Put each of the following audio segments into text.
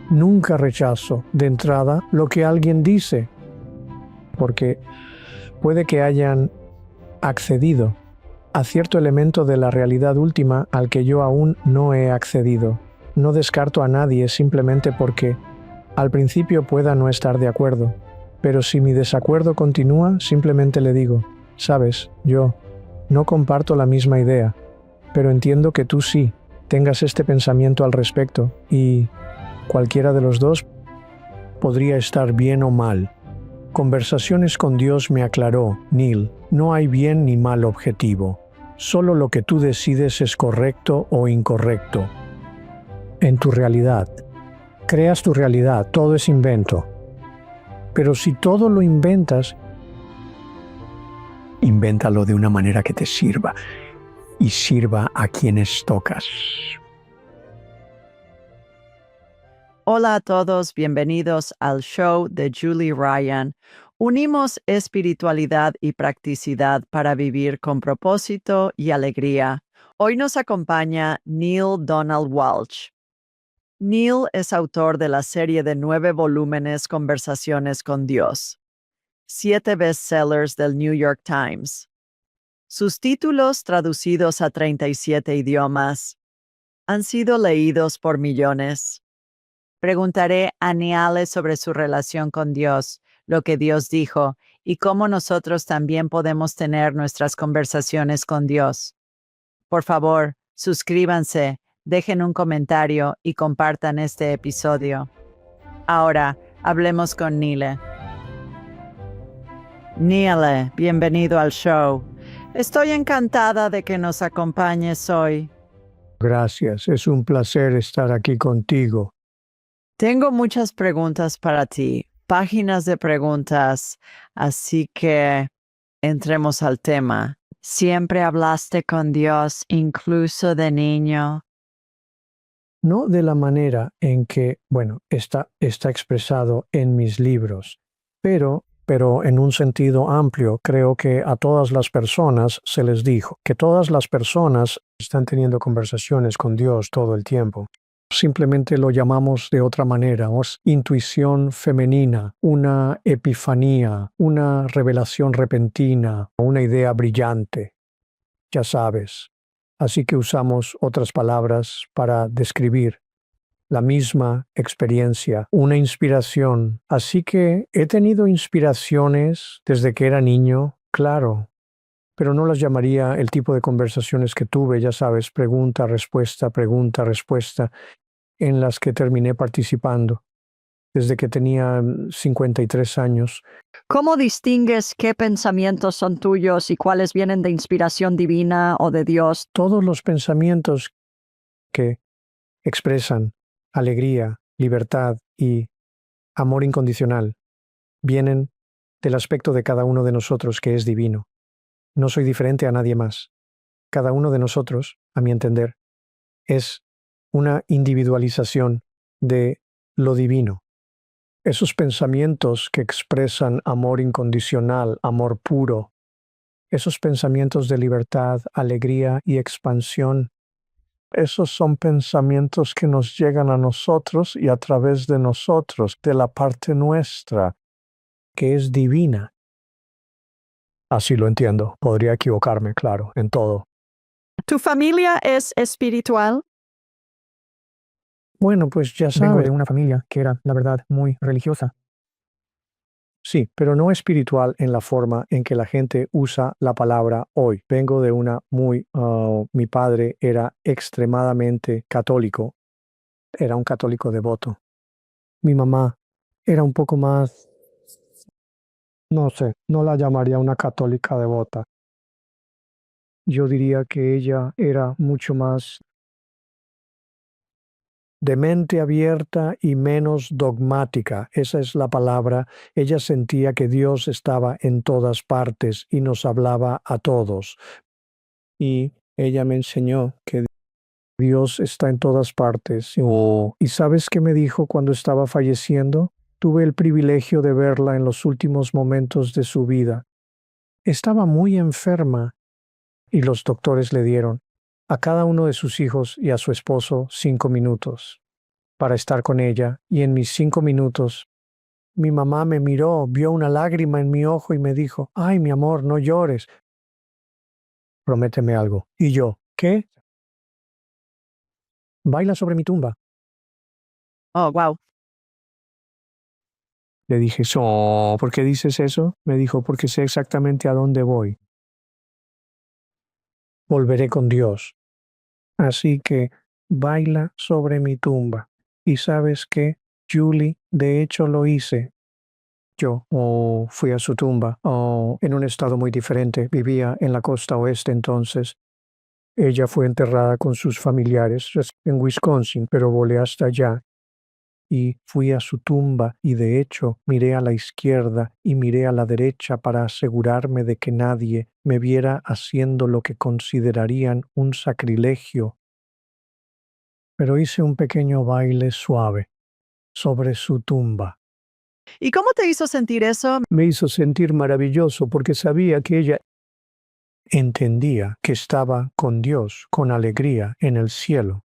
Nunca rechazo de entrada lo que alguien dice, porque puede que hayan accedido a cierto elemento de la realidad última al que yo aún no he accedido. No descarto a nadie simplemente porque al principio pueda no estar de acuerdo, pero si mi desacuerdo continúa, simplemente le digo, sabes, yo no comparto la misma idea, pero entiendo que tú sí tengas este pensamiento al respecto y cualquiera de los dos podría estar bien o mal. Conversaciones con Dios me aclaró, Neil, no hay bien ni mal objetivo. Solo lo que tú decides es correcto o incorrecto. En tu realidad. Creas tu realidad, todo es invento. Pero si todo lo inventas, invéntalo de una manera que te sirva y sirva a quienes tocas. Hola a todos, bienvenidos al show de Julie Ryan. Unimos espiritualidad y practicidad para vivir con propósito y alegría. Hoy nos acompaña Neil Donald Walsch. Neil es autor de la serie de 9 volúmenes Conversaciones con Dios, 7 bestsellers del New York Times. Sus títulos, traducidos a 37 idiomas, han sido leídos por millones. Preguntaré a Neil sobre su relación con Dios, lo que Dios dijo, y cómo nosotros también podemos tener nuestras conversaciones con Dios. Por favor, suscríbanse, dejen un comentario y compartan este episodio. Ahora, hablemos con Neil. Neil, bienvenido al show. Estoy encantada de que nos acompañes hoy. Gracias, es un placer estar aquí contigo. Tengo muchas preguntas para ti, páginas de preguntas, así que entremos al tema. ¿Siempre hablaste con Dios, incluso de niño? No de la manera en que, está expresado en mis libros, pero en un sentido amplio, creo que a todas las personas se les dijo que todas las personas están teniendo conversaciones con Dios todo el tiempo. Simplemente lo llamamos de otra manera, intuición femenina, una epifanía, una revelación repentina, una idea brillante, ya sabes. Así que usamos otras palabras para describir la misma experiencia, una inspiración. Así que he tenido inspiraciones desde que era niño, claro, pero no las llamaría el tipo de conversaciones que tuve, ya sabes, pregunta, respuesta, en las que terminé participando desde que tenía 53 años. ¿Cómo distingues qué pensamientos son tuyos y cuáles vienen de inspiración divina o de Dios? Todos los pensamientos que expresan alegría, libertad y amor incondicional vienen del aspecto de cada uno de nosotros que es divino. No soy diferente a nadie más. Cada uno de nosotros, a mi entender, es una individualización de lo divino. Esos pensamientos que expresan amor incondicional, amor puro, esos pensamientos de libertad, alegría y expansión, esos son pensamientos que nos llegan a nosotros y a través de nosotros, de la parte nuestra, que es divina. Así lo entiendo. Podría equivocarme, claro, en todo. ¿Tu familia es espiritual? Bueno, pues ya Vengo sabes. de una familia que era, la verdad, muy religiosa. Sí, pero no espiritual en la forma en que la gente usa la palabra hoy. Vengo de una mi padre era extremadamente católico. Era un católico devoto. Mi mamá era un poco más, no sé, no la llamaría una católica devota. Yo diría que ella era mucho más de mente abierta y menos dogmática. Esa es la palabra. Ella sentía que Dios estaba en todas partes y nos hablaba a todos. Y ella me enseñó que Dios está en todas partes. ¿Y sabes qué me dijo cuando estaba falleciendo? Tuve el privilegio de verla en los últimos momentos de su vida. Estaba muy enferma y los doctores le dieron a cada uno de sus hijos y a su esposo 5 minutos para estar con ella, y en mis 5 minutos mi mamá me miró, vio una lágrima en mi ojo y me dijo, ay, mi amor, no llores. Prométeme algo. Y yo, ¿qué? Baila sobre mi tumba. Oh, wow. Le dije, ¿por qué dices eso? Me dijo, porque sé exactamente a dónde voy. Volveré con Dios. Así que baila sobre mi tumba. ¿Y sabes qué, Julie? De hecho lo hice. Yo fui a su tumba en un estado muy diferente. Vivía en la costa oeste entonces. Ella fue enterrada con sus familiares en Wisconsin, pero volé hasta allá y fui a su tumba y de hecho miré a la izquierda y miré a la derecha para asegurarme de que nadie me viera haciendo lo que considerarían un sacrilegio. Pero hice un pequeño baile suave sobre su tumba. ¿Y cómo te hizo sentir eso? Me hizo sentir maravilloso porque sabía que ella entendía que estaba con Dios, con alegría en el cielo.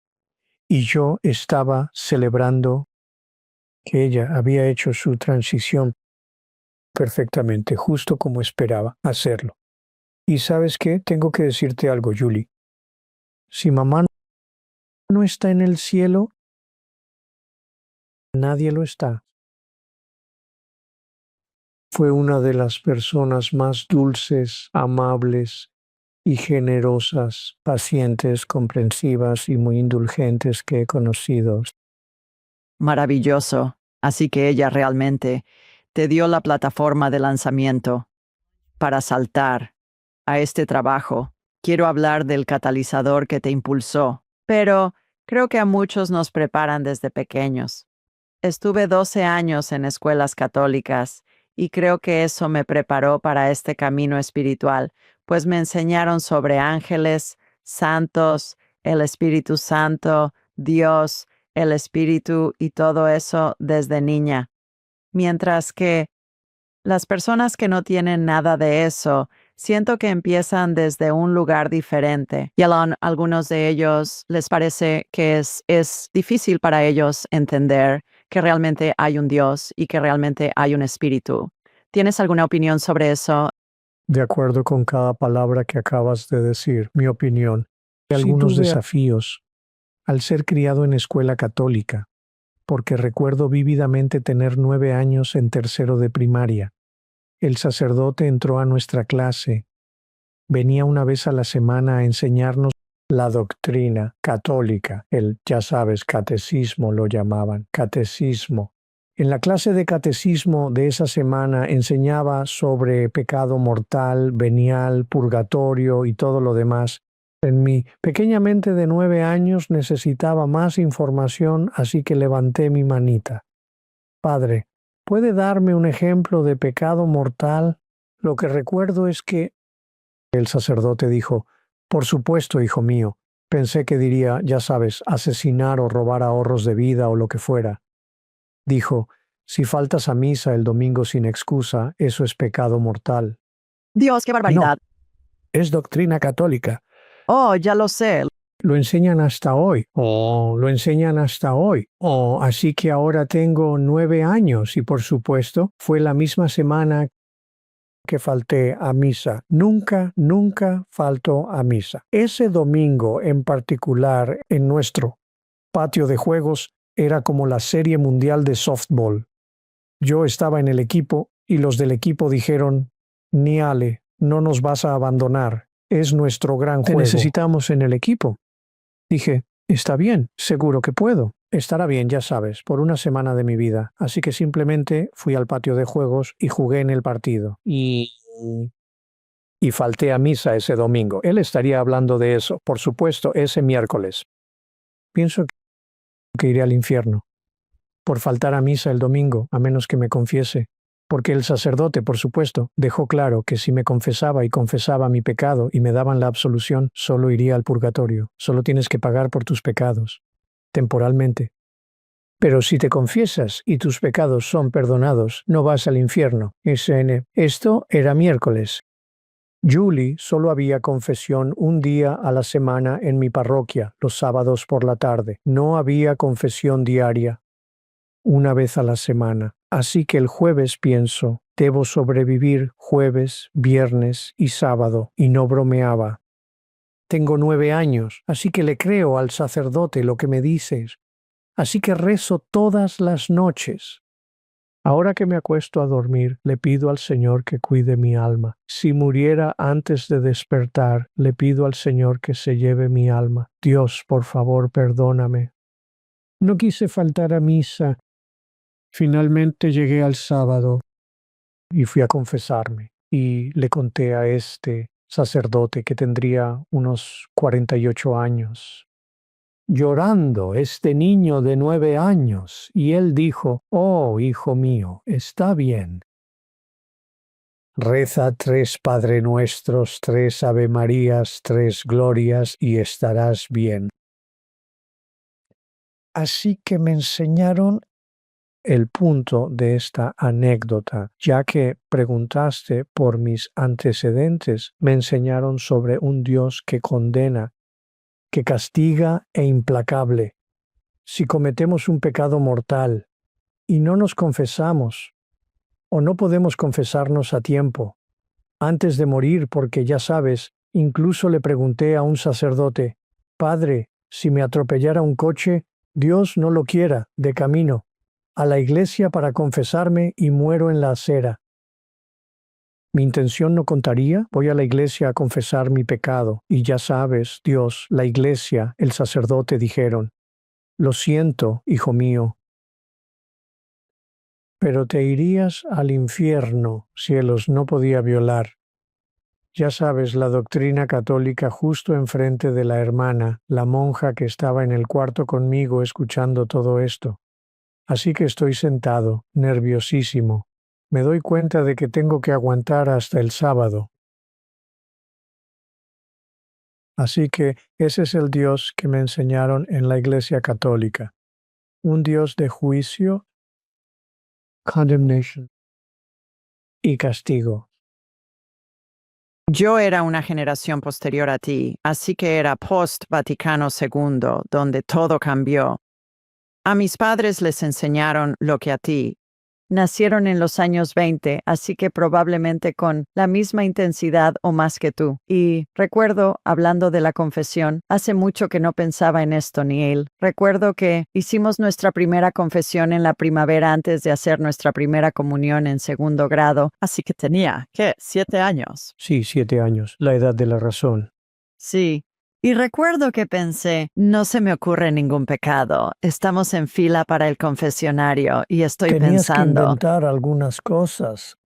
Y yo estaba celebrando que ella había hecho su transición perfectamente, justo como esperaba hacerlo. Y ¿sabes qué? Tengo que decirte algo, Julie. Si mamá no está en el cielo, nadie lo está. Fue una de las personas más dulces, amables y generosas, pacientes, comprensivas y muy indulgentes que he conocido. Maravilloso. Así que ella realmente te dio la plataforma de lanzamiento para saltar a este trabajo. Quiero hablar del catalizador que te impulsó, pero creo que a muchos nos preparan desde pequeños. Estuve 12 años en escuelas católicas y creo que eso me preparó para este camino espiritual, pues me enseñaron sobre ángeles, santos, el Espíritu Santo, Dios, el Espíritu y todo eso desde niña. Mientras que las personas que no tienen nada de eso, siento que empiezan desde un lugar diferente y a algunos de ellos les parece que es difícil para ellos entender que realmente hay un Dios y que realmente hay un espíritu. ¿Tienes alguna opinión sobre eso? De acuerdo con cada palabra que acabas de decir, mi opinión. Algunos desafíos al ser criado en escuela católica, porque recuerdo vívidamente tener 9 años en tercero de primaria. El sacerdote entró a nuestra clase. Venía una vez a la semana a enseñarnos la doctrina católica, ya sabes, catecismo lo llamaban, catecismo. En la clase de catecismo de esa semana enseñaba sobre pecado mortal, venial, purgatorio y todo lo demás. En mi pequeña mente de 9 años necesitaba más información, así que levanté mi manita. Padre, ¿puede darme un ejemplo de pecado mortal? Lo que recuerdo es que el sacerdote dijo, por supuesto, hijo mío. Pensé que diría, ya sabes, asesinar o robar ahorros de vida o lo que fuera. Dijo, si faltas a misa el domingo sin excusa, eso es pecado mortal. Dios, qué barbaridad. Es doctrina católica. Oh, ya lo sé. Lo enseñan hasta hoy. Lo enseñan hasta hoy. Así que ahora tengo 9 años y por supuesto fue la misma semana que falté a misa. Nunca faltó a misa. Ese domingo en particular en nuestro patio de juegos era como la serie mundial de softball. Yo estaba en el equipo y los del equipo dijeron, Niale, no nos vas a abandonar. Es nuestro gran juego. Te necesitamos en el equipo. Dije, está bien, seguro que puedo. Estará bien, ya sabes, por una semana de mi vida. Así que simplemente fui al patio de juegos y jugué en el partido. Y falté a misa ese domingo. Él estaría hablando de eso, por supuesto, ese miércoles. Pienso que iré al infierno por faltar a misa el domingo, a menos que me confiese. Porque el sacerdote, por supuesto, dejó claro que si me confesaba y confesaba mi pecado y me daban la absolución, solo iría al purgatorio. Solo tienes que pagar por tus pecados, temporalmente. Pero si te confiesas y tus pecados son perdonados, no vas al infierno. Esto era miércoles. Julie solo había confesión un día a la semana en mi parroquia, los sábados por la tarde. No había confesión diaria, una vez a la semana. Así que el jueves pienso, debo sobrevivir jueves, viernes y sábado, y no bromeaba. Tengo 9 años, así que le creo al sacerdote lo que me dices. Así que rezo todas las noches. Ahora que me acuesto a dormir, le pido al Señor que cuide mi alma. Si muriera antes de despertar, le pido al Señor que se lleve mi alma. Dios, por favor, perdóname. No quise faltar a misa. Finalmente llegué al sábado y fui a confesarme. Y le conté a este sacerdote que tendría unos 48 años. Llorando este niño de 9 años, y él dijo, «Oh, hijo mío, está bien. Reza 3 Padre Nuestros, 3 Ave Marías, 3 Glorias, y estarás bien». Así que me enseñaron el punto de esta anécdota, ya que preguntaste por mis antecedentes, me enseñaron sobre un Dios que condena, que castiga e implacable. Si cometemos un pecado mortal y no nos confesamos, o no podemos confesarnos a tiempo, antes de morir, porque ya sabes, incluso le pregunté a un sacerdote, «Padre, si me atropellara un coche, Dios no lo quiera, de camino, a la iglesia para confesarme y muero en la acera. ¿Mi intención no contaría? Voy a la iglesia a confesar mi pecado, y ya sabes, Dios, la iglesia, el sacerdote dijeron, «Lo siento, hijo mío, pero te irías al infierno, cielos, no podía violar». Ya sabes, la doctrina católica justo enfrente de la hermana, la monja que estaba en el cuarto conmigo escuchando todo esto. Así que estoy sentado, nerviosísimo. Me doy cuenta de que tengo que aguantar hasta el sábado. Así que ese es el Dios que me enseñaron en la Iglesia Católica. Un Dios de juicio, condemnation y castigo. Yo era una generación posterior a ti, así que era post-Vaticano II, donde todo cambió. A mis padres les enseñaron lo que a ti. Nacieron en los años 20, así que probablemente con la misma intensidad o más que tú. Y recuerdo, hablando de la confesión, hace mucho que no pensaba en esto, Neil. Recuerdo que hicimos nuestra primera confesión en la primavera antes de hacer nuestra primera comunión en 2º grado, así que tenía, ¿qué? 7 años. Sí, 7 años, la edad de la razón. Sí. Y recuerdo que pensé, no se me ocurre ningún pecado. Estamos en fila para el confesionario y estoy Tenías que pensando, inventar algunas cosas.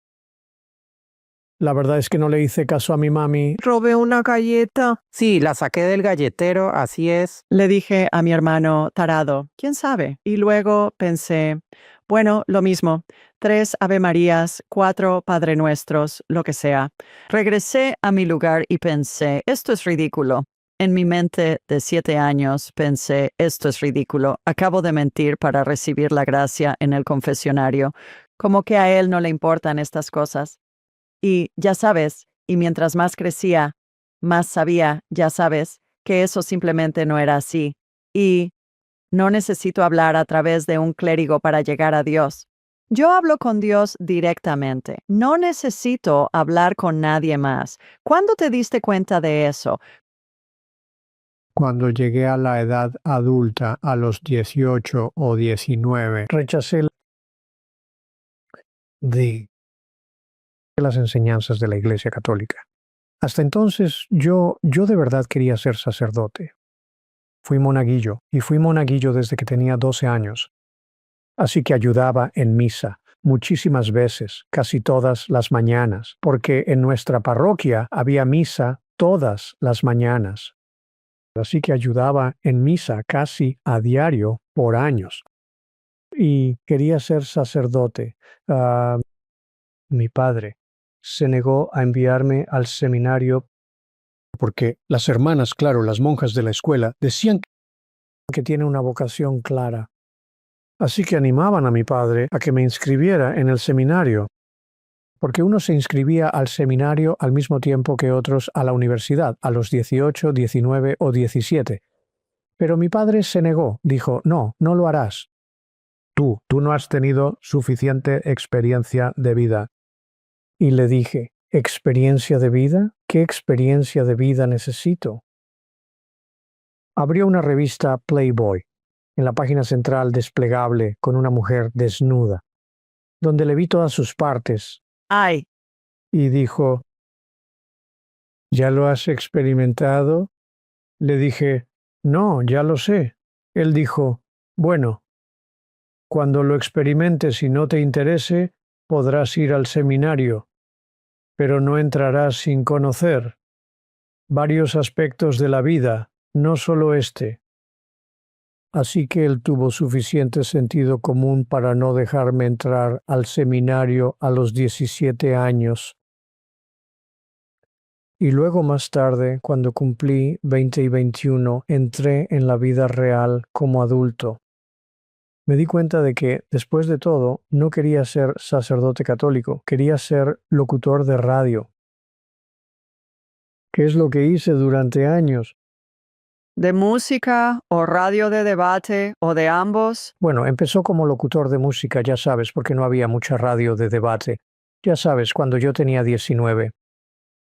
La verdad es que no le hice caso a mi mami. Robé una galleta. Sí, la saqué del galletero, así es. le dije a mi hermano tarado, ¿quién sabe? Y luego pensé, bueno, lo mismo, 3 Ave Marías, 4 Padre Nuestros, lo que sea. Regresé a mi lugar y pensé, esto es ridículo. En mi mente de 7 años pensé, esto es ridículo. Acabo de mentir para recibir la gracia en el confesionario. Como que a él no le importan estas cosas. Y ya sabes, y mientras más crecía, más sabía, ya sabes, que eso simplemente no era así. Y no necesito hablar a través de un clérigo para llegar a Dios. Yo hablo con Dios directamente. No necesito hablar con nadie más. ¿Cuándo te diste cuenta de eso? Cuando llegué a la edad adulta, a los 18 o 19, rechacé las enseñanzas de la Iglesia Católica. Hasta entonces yo de verdad quería ser sacerdote. Fui monaguillo, y fui monaguillo desde que tenía 12 años. Así que ayudaba en misa muchísimas veces, casi todas las mañanas, porque en nuestra parroquia había misa todas las mañanas. Así que ayudaba en misa casi a diario por años. Y quería ser sacerdote. Mi padre se negó a enviarme al seminario porque las hermanas, claro, las monjas de la escuela, decían que tiene una vocación clara. Así que animaban a mi padre a que me inscribiera en el seminario porque uno se inscribía al seminario al mismo tiempo que otros a la universidad, a los 18, 19 o 17. Pero mi padre se negó, dijo, no, no lo harás. Tú no has tenido suficiente experiencia de vida. Y le dije, ¿experiencia de vida? ¿Qué experiencia de vida necesito? Abrió una revista Playboy, en la página central desplegable con una mujer desnuda, donde le vi todas sus partes, Ay, y dijo, ¿ya lo has experimentado? Le dije, no, ya lo sé. Él dijo, bueno, cuando lo experimentes y no te interese, podrás ir al seminario, pero no entrarás sin conocer varios aspectos de la vida, no solo este. Así que él tuvo suficiente sentido común para no dejarme entrar al seminario a los 17 años. Y luego más tarde, cuando cumplí 20 y 21, entré en la vida real como adulto. Me di cuenta de que, después de todo, no quería ser sacerdote católico, quería ser locutor de radio. ¿Qué es lo que hice durante años? ¿de música o radio de debate o de ambos? Bueno, empezó como locutor de música, ya sabes, porque no había mucha radio de debate. Ya sabes, cuando yo tenía 19.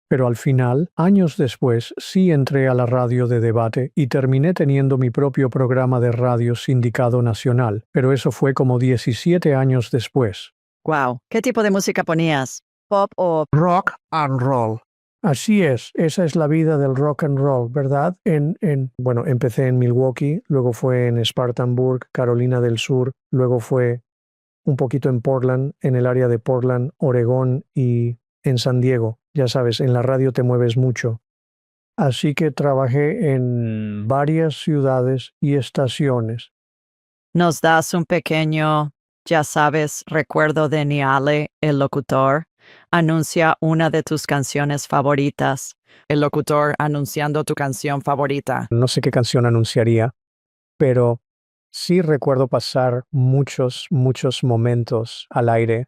Pero al final, años después, sí entré a la radio de debate y terminé teniendo mi propio programa de radio sindicado nacional, pero eso fue como 17 años después. Wow, ¿qué tipo de música ponías? ¿Pop o Rock and roll. Así es, esa es la vida del rock and roll, ¿verdad? Bueno, empecé en Milwaukee, luego fue en Spartanburg, Carolina del Sur, luego fue un poquito en Portland, en el área de Portland, Oregón y en San Diego. Ya sabes, en la radio te mueves mucho. Así que trabajé en varias ciudades y estaciones. nos das un pequeño, ya sabes, recuerdo de Niale, el locutor? Anuncia una de tus canciones favoritas. El locutor anunciando tu canción favorita. No sé qué canción anunciaría, pero sí recuerdo pasar muchos momentos al aire.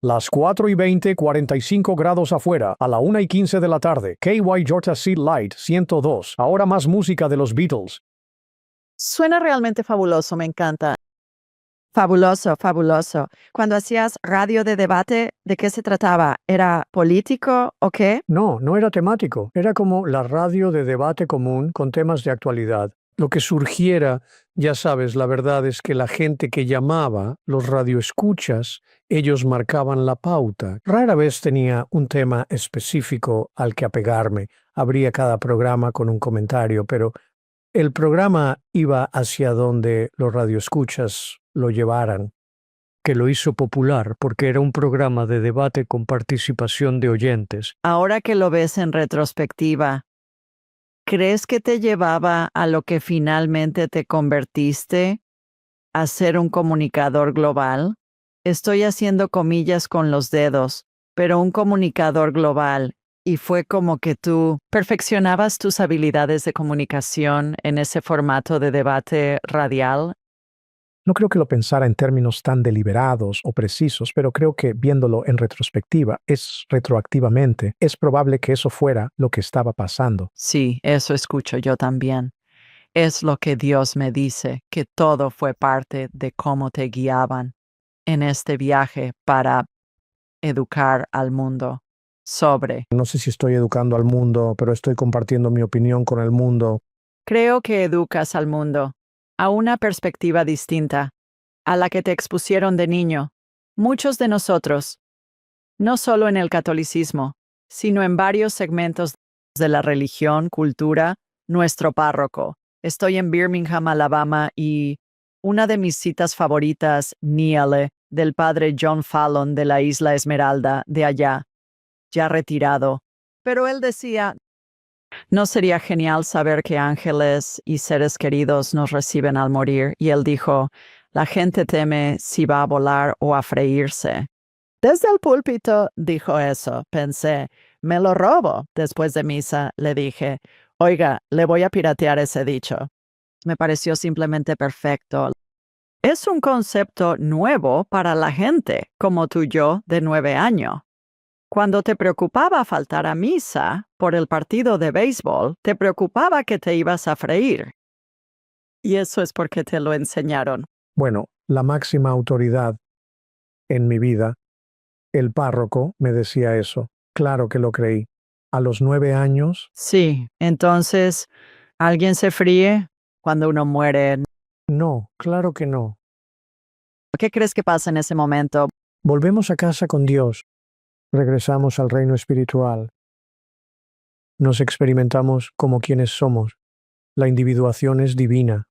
Las 4:20, 45 grados afuera, a la 1:15 de la tarde. KY Georgia Seed Light 102. Ahora más música de los Beatles. Suena realmente fabuloso, me encanta. Fabuloso, fabuloso. Cuando hacías radio de debate, ¿de qué se trataba? ¿Era político o qué? No, no era temático. Era como la radio de debate común con temas de actualidad. Lo que surgiera, ya sabes, la verdad es que la gente que llamaba, los radioescuchas, ellos marcaban la pauta. Rara vez tenía un tema específico al que apegarme. Abría cada programa con un comentario, pero el programa iba hacia donde los radioescuchas lo llevaran, que lo hizo popular porque era un programa de debate con participación de oyentes. Ahora que lo ves en retrospectiva, ¿crees que te llevaba a lo que finalmente te convertiste? ¿A ser un comunicador global? Estoy haciendo comillas con los dedos, pero un comunicador global. Y fue como que tú perfeccionabas tus habilidades de comunicación en ese formato de debate radial. No creo que lo pensara en términos tan deliberados o precisos, pero creo que viéndolo en retrospectiva, retroactivamente, es probable que eso fuera lo que estaba pasando. Sí, eso escucho yo también. Es lo que Dios me dice, que todo fue parte de cómo te guiaban en este viaje para educar al mundo sobre. No sé si estoy educando al mundo, pero estoy compartiendo mi opinión con el mundo. Creo que educas al mundo a una perspectiva distinta a la que te expusieron de niño. Muchos de nosotros, no solo en el catolicismo, sino en varios segmentos de la religión, cultura, nuestro párroco. Estoy en Birmingham, Alabama, y una de mis citas favoritas, Niale, del padre John Fallon de la Isla Esmeralda, de allá, ya retirado. Pero él decía, ¿no sería genial saber que ángeles y seres queridos nos reciben al morir? Y él dijo, la gente teme si va a volar o a freírse. Desde el púlpito dijo eso. Pensé, me lo robo. Después de misa le dije, oiga, le voy a piratear ese dicho. Me pareció simplemente perfecto. Es un concepto nuevo para la gente, como tú y yo, de 9 años. Cuando te preocupaba faltar a misa por el partido de béisbol, te preocupaba que te ibas a freír. Y eso es porque te lo enseñaron. Bueno, la máxima autoridad en mi vida, el párroco, me decía eso. Claro que lo creí. A los 9 años, Sí, entonces, ¿alguien se fríe cuando uno muere? no, claro que no. ¿Qué crees que pasa en ese momento? Volvemos a casa con Dios. Regresamos al reino espiritual. Nos experimentamos como quienes somos. La individuación es divina.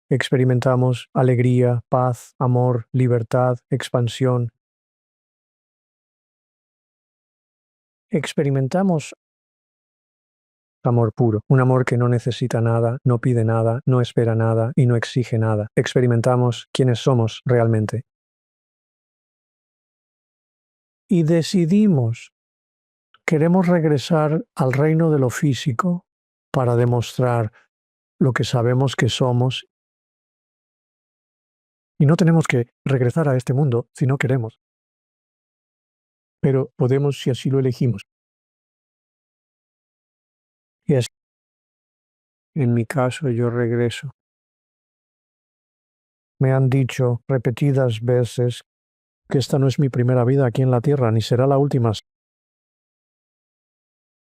Experimentamos alegría, paz, amor, libertad, expansión. Experimentamos amor puro, un amor que no necesita nada, no pide nada, no espera nada y no exige nada. Experimentamos quiénes somos realmente. Y decidimos, queremos regresar al reino de lo físico para demostrar lo que sabemos que somos. Y no tenemos que regresar a este mundo si no queremos. Pero podemos si así lo elegimos. Y así, en mi caso, yo regreso. Me han dicho repetidas veces que esta no es mi primera vida aquí en la tierra, ni será la última.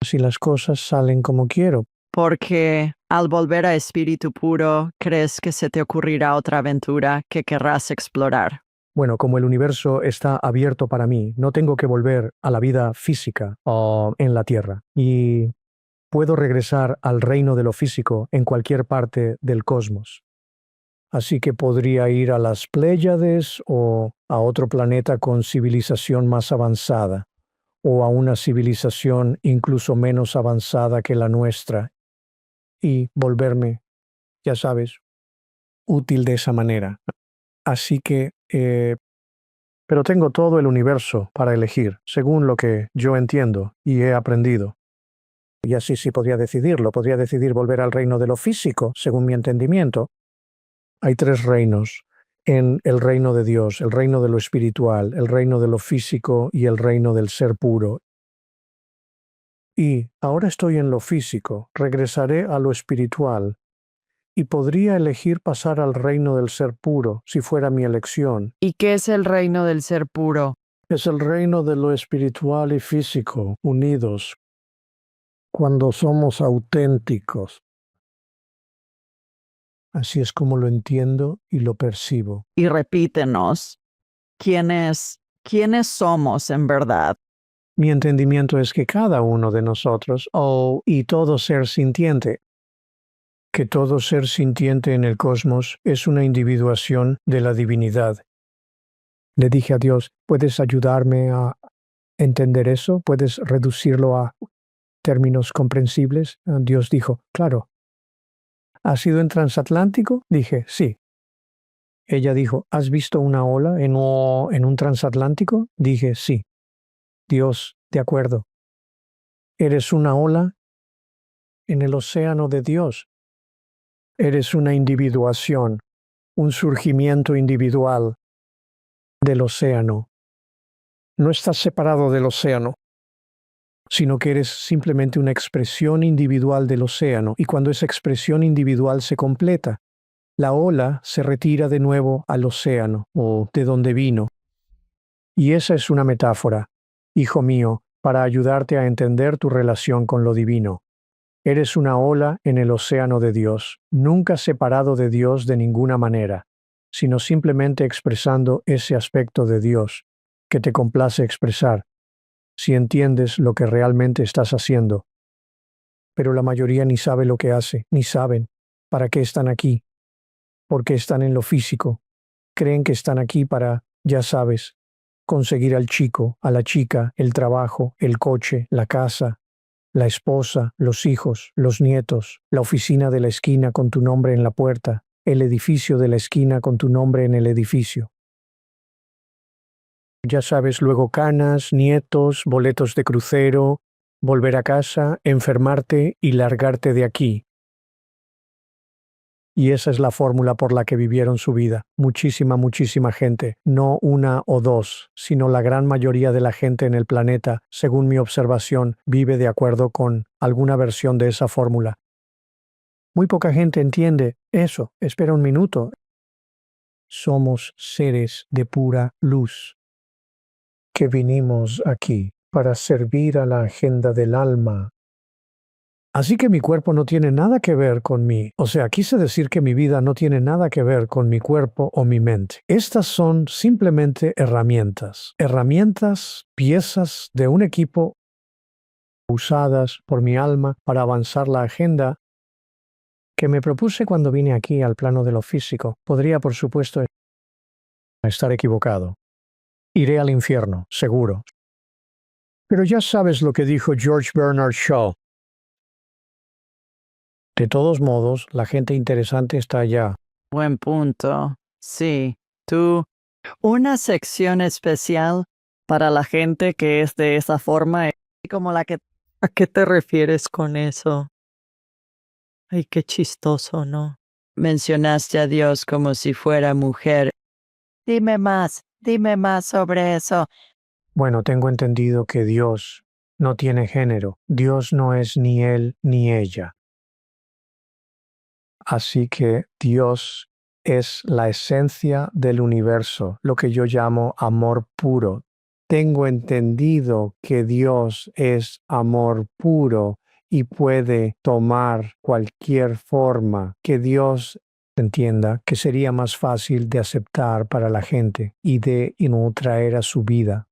Si las cosas salen como quiero, Porque al volver a espíritu puro, crees que se te ocurrirá otra aventura que querrás explorar. bueno, como el universo está abierto para mí, no tengo que volver a la vida física o en la tierra. Y puedo regresar al reino de lo físico en cualquier parte del cosmos. Así que podría ir a las Pléyades o a otro planeta con civilización más avanzada, o a una civilización incluso menos avanzada que la nuestra, y volverme, ya sabes, útil de esa manera. Así que, pero tengo todo el universo para elegir, según lo que yo entiendo y he aprendido. Y así sí podría decidirlo, podría decidir volver al reino de lo físico, según mi entendimiento. Hay 3 reinos en el reino de Dios, el reino de lo espiritual, el reino de lo físico y el reino del ser puro. Y ahora estoy en lo físico, regresaré a lo espiritual, y podría elegir pasar al reino del ser puro, si fuera mi elección. ¿Y qué es el reino del ser puro? Es el reino de lo espiritual y físico, unidos, cuando somos auténticos. Así es como lo entiendo y lo percibo. Y repítenos, ¿quiénes somos en verdad? Mi entendimiento es que cada uno de nosotros, y todo ser sintiente, que todo ser sintiente en el cosmos es una individuación de la divinidad. Le dije a Dios, ¿puedes ayudarme a entender eso? ¿Puedes reducirlo a términos comprensibles? Dios dijo, claro. ¿Has ido en transatlántico? Dije, sí. Ella dijo, ¿has visto una ola en un transatlántico? Dije, sí. Dios, de acuerdo. Eres una ola en el océano de Dios. Eres una individuación, un surgimiento individual del océano. No estás separado del océano, sino que eres simplemente una expresión individual del océano, y cuando esa expresión individual se completa, la ola se retira de nuevo al océano, o de donde vino. Y esa es una metáfora, hijo mío, para ayudarte a entender tu relación con lo divino. Eres una ola en el océano de Dios, nunca separado de Dios de ninguna manera, sino simplemente expresando ese aspecto de Dios que te complace expresar, si entiendes lo que realmente estás haciendo. Pero la mayoría ni sabe lo que hace, ni saben para qué están aquí, porque están en lo físico. Creen que están aquí para, ya sabes, conseguir al chico, a la chica, el trabajo, el coche, la casa, la esposa, los hijos, los nietos, la oficina de la esquina con tu nombre en la puerta, el edificio de la esquina con tu nombre en el edificio. Ya sabes, luego canas, nietos, boletos de crucero, volver a casa, enfermarte y largarte de aquí. Y esa es la fórmula por la que vivieron su vida. Muchísima gente. No una o dos, sino la gran mayoría de la gente en el planeta, según mi observación, vive de acuerdo con alguna versión de esa fórmula. Muy poca gente entiende eso. Espera un minuto. Somos seres de pura luz, que vinimos aquí para servir a la agenda del alma. Así que mi cuerpo no tiene nada que ver con mí. O sea, quise decir que mi vida no tiene nada que ver con mi cuerpo o mi mente. Estas son simplemente herramientas. Herramientas, piezas de un equipo usadas por mi alma para avanzar la agenda que me propuse cuando vine aquí al plano de lo físico. Podría, por supuesto, estar equivocado. Iré al infierno, seguro. Pero ya sabes lo que dijo George Bernard Shaw. De todos modos, la gente interesante está allá. Buen punto. Sí, tú. Una sección especial para la gente que es de esa forma, como la que... ¿A qué te refieres con eso? Ay, qué chistoso, ¿no? Mencionaste a Dios como si fuera mujer. Dime más sobre eso. Bueno, tengo entendido que Dios no tiene género. Dios no es ni él ni ella. Así que Dios es la esencia del universo, lo que yo llamo amor puro. Tengo entendido que Dios es amor puro y puede tomar cualquier forma que Dios entienda que sería más fácil de aceptar para la gente y de traer a su vida,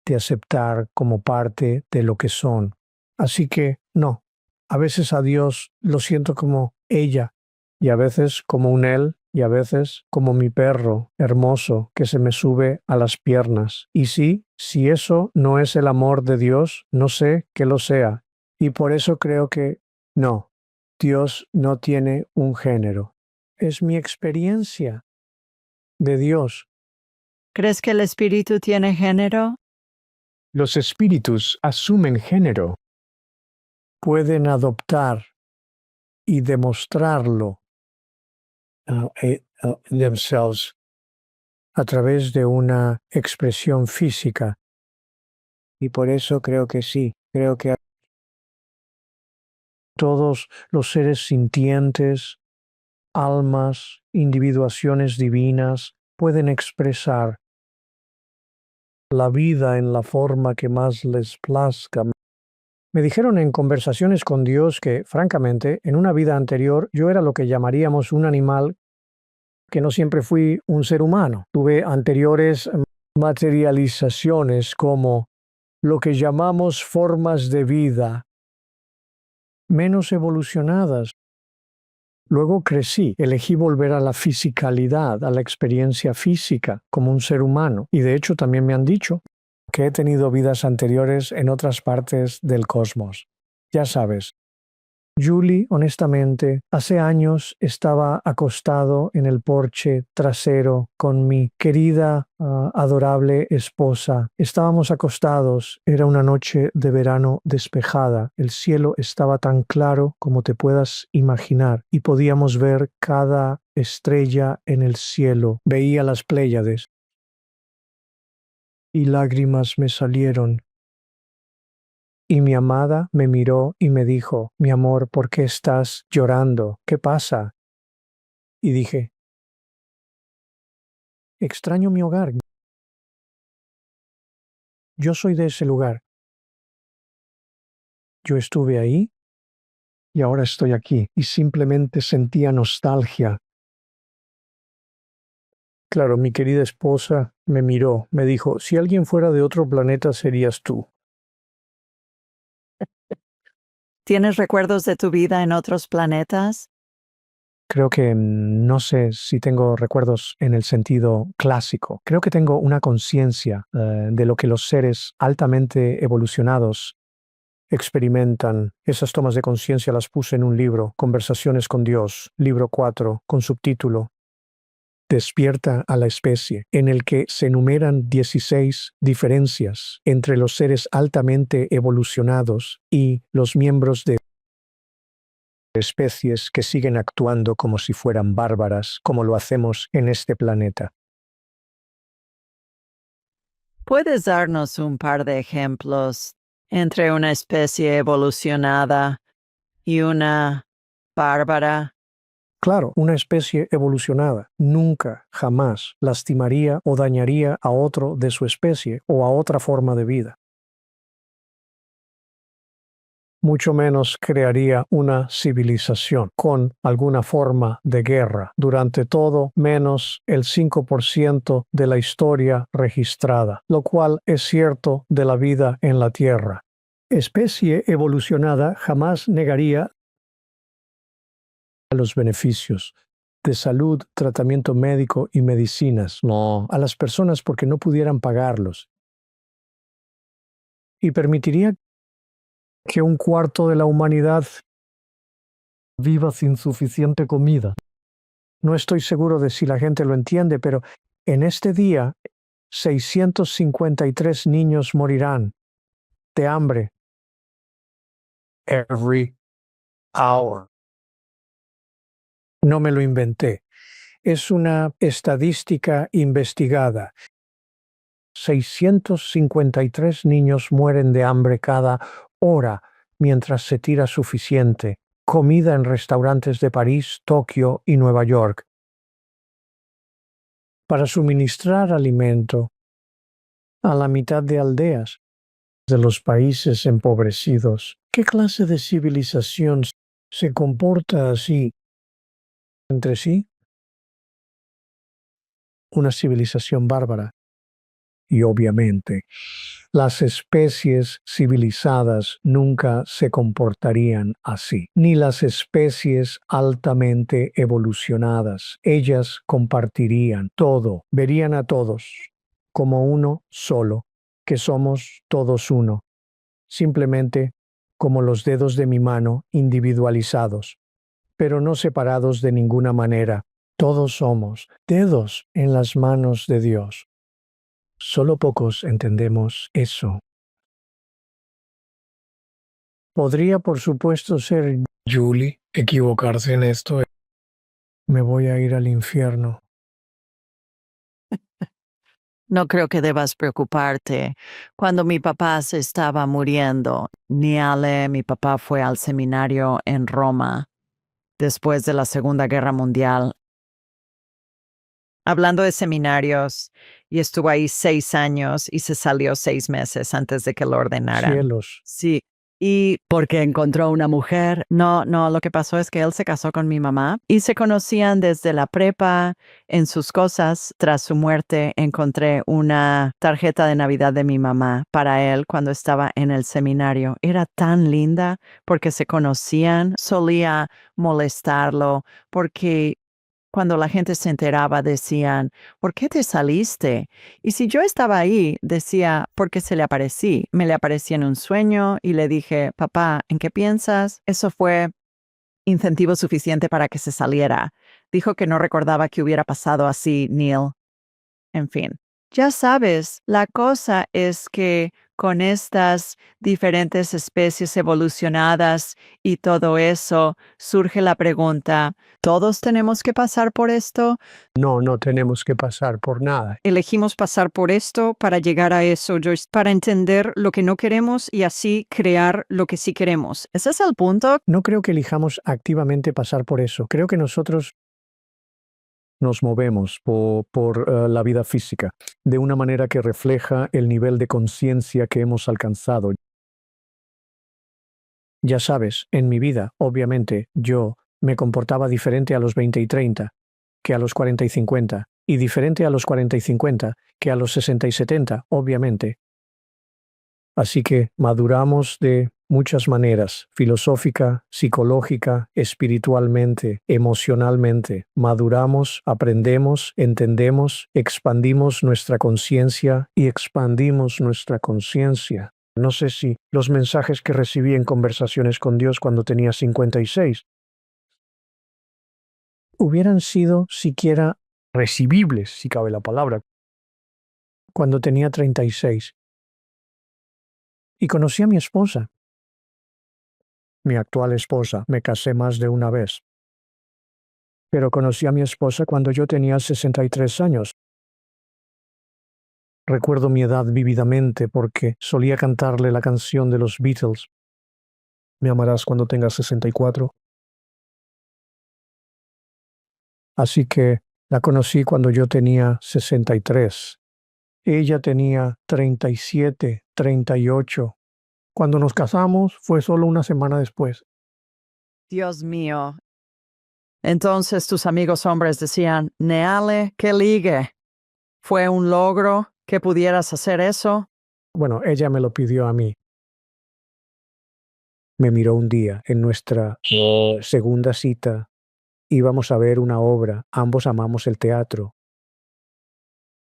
de aceptar como parte de lo que son. Así que no, a veces a Dios lo siento como ella, y a veces como un él, y a veces como mi perro hermoso que se me sube a las piernas. Y sí, si eso no es el amor de Dios, no sé que lo sea. Y por eso creo que no, Dios no tiene un género. Es mi experiencia de Dios. ¿Crees que el espíritu tiene género? Los espíritus asumen género. Pueden adoptar y demostrarlo themselves a través de una expresión física. Y por eso creo que sí, creo que todos los seres sintientes, almas, individuaciones divinas, pueden expresar la vida en la forma que más les plazca. Me dijeron en conversaciones con Dios que, francamente, en una vida anterior yo era lo que llamaríamos un animal, que no siempre fui un ser humano. Tuve anteriores materializaciones como lo que llamamos formas de vida menos evolucionadas. Luego crecí, elegí volver a la fisicalidad, a la experiencia física como un ser humano. Y de hecho también me han dicho que he tenido vidas anteriores en otras partes del cosmos. Ya sabes, Julie, honestamente, hace años estaba acostado en el porche trasero con mi querida, adorable esposa. Estábamos acostados, era una noche de verano despejada. El cielo estaba tan claro como te puedas imaginar y podíamos ver cada estrella en el cielo. Veía las Pléyades y lágrimas me salieron. Y mi amada me miró y me dijo, mi amor, ¿por qué estás llorando? ¿Qué pasa? Y dije, extraño mi hogar. Yo soy de ese lugar. Yo estuve ahí y ahora estoy aquí y simplemente sentía nostalgia. Claro, mi querida esposa me miró, me dijo, si alguien fuera de otro planeta serías tú. ¿Tienes recuerdos de tu vida en otros planetas? Creo que no sé si tengo recuerdos en el sentido clásico. Creo que tengo una conciencia de lo que los seres altamente evolucionados experimentan. Esas tomas de conciencia las puse en un libro, Conversaciones con Dios, libro 4, con subtítulo Despierta a la especie, en el que se enumeran 16 diferencias entre los seres altamente evolucionados y los miembros de especies que siguen actuando como si fueran bárbaras, como lo hacemos en este planeta. ¿Puedes darnos un par de ejemplos entre una especie evolucionada y una bárbara? Claro, una especie evolucionada nunca, jamás lastimaría o dañaría a otro de su especie o a otra forma de vida. Mucho menos crearía una civilización con alguna forma de guerra durante todo menos el 5% de la historia registrada, lo cual es cierto de la vida en la Tierra. Especie evolucionada jamás negaría los beneficios de salud, tratamiento médico y medicinas a las personas porque no pudieran pagarlos. Y permitiría que un cuarto de la humanidad viva sin suficiente comida. No estoy seguro de si la gente lo entiende, pero en este día 653 niños morirán de hambre. Every hour. No me lo inventé. Es una estadística investigada. 653 niños mueren de hambre cada hora mientras se tira suficiente comida en restaurantes de París, Tokio y Nueva York. Para suministrar alimento a la mitad de aldeas de los países empobrecidos. ¿Qué clase de civilización se comporta así entre sí? Una civilización bárbara. Y obviamente, las especies civilizadas nunca se comportarían así, ni las especies altamente evolucionadas. Ellas compartirían todo, verían a todos como uno solo, que somos todos uno, simplemente como los dedos de mi mano individualizados, pero no separados de ninguna manera. Todos somos dedos en las manos de Dios. Solo pocos entendemos eso. Podría, por supuesto, ser Julie equivocarse en esto. Me voy a ir al infierno. No creo que debas preocuparte. Cuando mi papá se estaba muriendo, mi papá fue al seminario en Roma después de la Segunda Guerra Mundial. Hablando de seminarios, y estuvo ahí 6 años y se salió 6 meses antes de que lo ordenaran. Cielos. Sí, y porque encontró una mujer. No, lo que pasó es que él se casó con mi mamá y se conocían desde la prepa. En sus cosas, tras su muerte, encontré una tarjeta de Navidad de mi mamá para él cuando estaba en el seminario. Era tan linda porque se conocían, solía molestarlo porque cuando la gente se enteraba decían, ¿por qué te saliste? Y si yo estaba ahí, decía, porque se le aparecí. Me le aparecí en un sueño y le dije, papá, ¿en qué piensas? Eso fue incentivo suficiente para que se saliera. Dijo que no recordaba que hubiera pasado así, Neil. En fin, ya sabes, la cosa es que con estas diferentes especies evolucionadas y todo eso, surge la pregunta, ¿todos tenemos que pasar por esto? No, no tenemos que pasar por nada. Elegimos pasar por esto para llegar a eso, Joyce, para entender lo que no queremos y así crear lo que sí queremos. ¿Ese es el punto? No creo que elijamos activamente pasar por eso. Creo que nosotros nos movemos por la vida física de una manera que refleja el nivel de conciencia que hemos alcanzado. Ya sabes, en mi vida, obviamente, yo me comportaba diferente a los 20 y 30 que a los 40 y 50, y diferente a los 40 y 50 que a los 60 y 70, obviamente. Así que maduramos de muchas maneras, filosófica, psicológica, espiritualmente, emocionalmente. Maduramos, aprendemos, entendemos, expandimos nuestra conciencia y expandimos nuestra conciencia. No sé si los mensajes que recibí en conversaciones con Dios cuando tenía 56 hubieran sido siquiera recibibles, si cabe la palabra, cuando tenía 36. Y conocí a mi esposa. mi actual esposa. Me casé más de una vez. Pero conocí a mi esposa cuando yo tenía 63 años. Recuerdo mi edad vívidamente porque solía cantarle la canción de los Beatles. Me amarás cuando tengas 64. Así que la conocí cuando yo tenía 63. Ella tenía 37, 38. Cuando nos casamos fue solo una semana después. Dios mío. Entonces tus amigos hombres decían, Neale, que ligue. ¿Fue un logro que pudieras hacer eso? Bueno, ella me lo pidió a mí. Me miró un día en nuestra segunda cita. Íbamos a ver una obra, ambos amamos el teatro.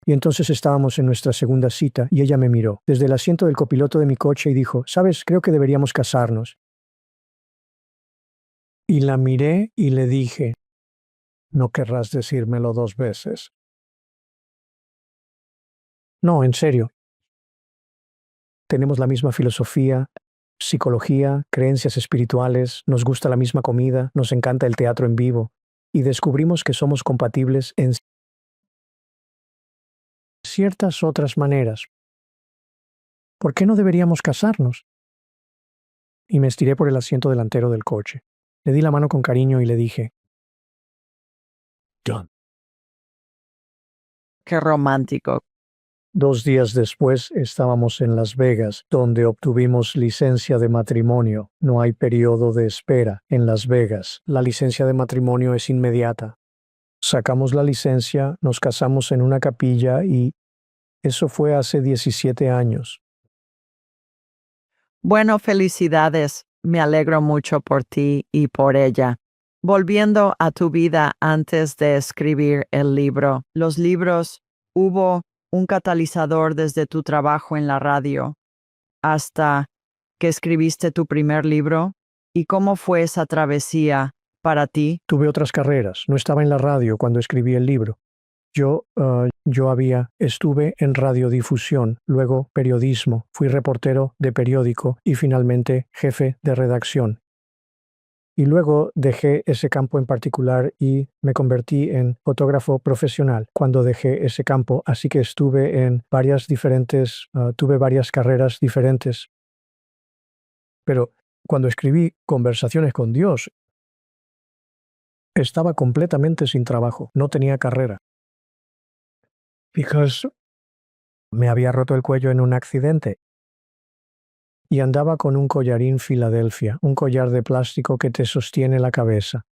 Y entonces estábamos en nuestra segunda cita y ella me miró desde el asiento del copiloto de mi coche y dijo, ¿sabes? Creo que deberíamos casarnos. Y la miré y le dije, no querrás decírmelo 2 veces. No, en serio. Tenemos la misma filosofía, psicología, creencias espirituales, nos gusta la misma comida, nos encanta el teatro en vivo y descubrimos que somos compatibles en ciertas otras maneras. ¿Por qué no deberíamos casarnos? Y me estiré por el asiento delantero del coche. Le di la mano con cariño y le dije, John. Qué romántico. 2 días después estábamos en Las Vegas, donde obtuvimos licencia de matrimonio. No hay periodo de espera en Las Vegas. La licencia de matrimonio es inmediata. Sacamos la licencia, nos casamos en una capilla y eso fue hace 17 años. Bueno, felicidades. Me alegro mucho por ti y por ella. Volviendo a tu vida antes de escribir el libro, los libros, hubo un catalizador desde tu trabajo en la radio hasta que escribiste tu primer libro. ¿Y cómo fue esa travesía para ti? Tuve otras carreras. No estaba en la radio cuando escribí el libro. Estuve en radiodifusión, luego periodismo, fui reportero de periódico y finalmente jefe de redacción. Y luego dejé ese campo en particular y me convertí en fotógrafo profesional cuando dejé ese campo, así que estuve en tuve varias carreras diferentes. Pero cuando escribí Conversaciones con Dios, estaba completamente sin trabajo, no tenía carrera. Because me había roto el cuello en un accidente y andaba con un collarín Filadelfia, un collar de plástico que te sostiene la cabeza,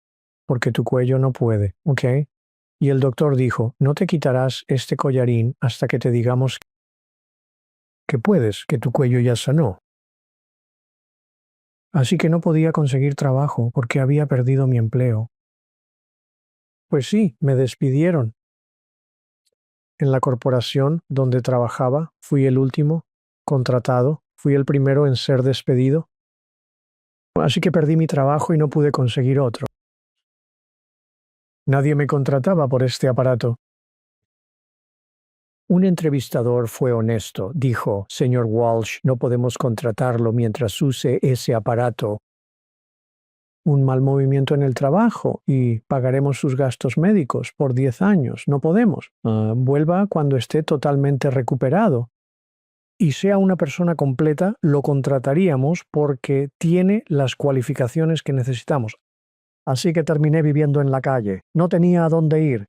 porque tu cuello no puede, ¿ok? Y el doctor dijo, no te quitarás este collarín hasta que te digamos que puedes, que tu cuello ya sanó. Así que no podía conseguir trabajo porque había perdido mi empleo. Pues sí, me despidieron. En la corporación donde trabajaba, fui el último contratado, fui el primero en ser despedido. Así que perdí mi trabajo y no pude conseguir otro. Nadie me contrataba por este aparato. Un entrevistador fue honesto. Dijo, señor Walsh, no podemos contratarlo mientras use ese aparato. Un mal movimiento en el trabajo y pagaremos sus gastos médicos por 10 años. No podemos. Vuelva cuando esté totalmente recuperado. Y sea una persona completa, lo contrataríamos porque tiene las cualificaciones que necesitamos. Así que terminé viviendo en la calle. No tenía a dónde ir.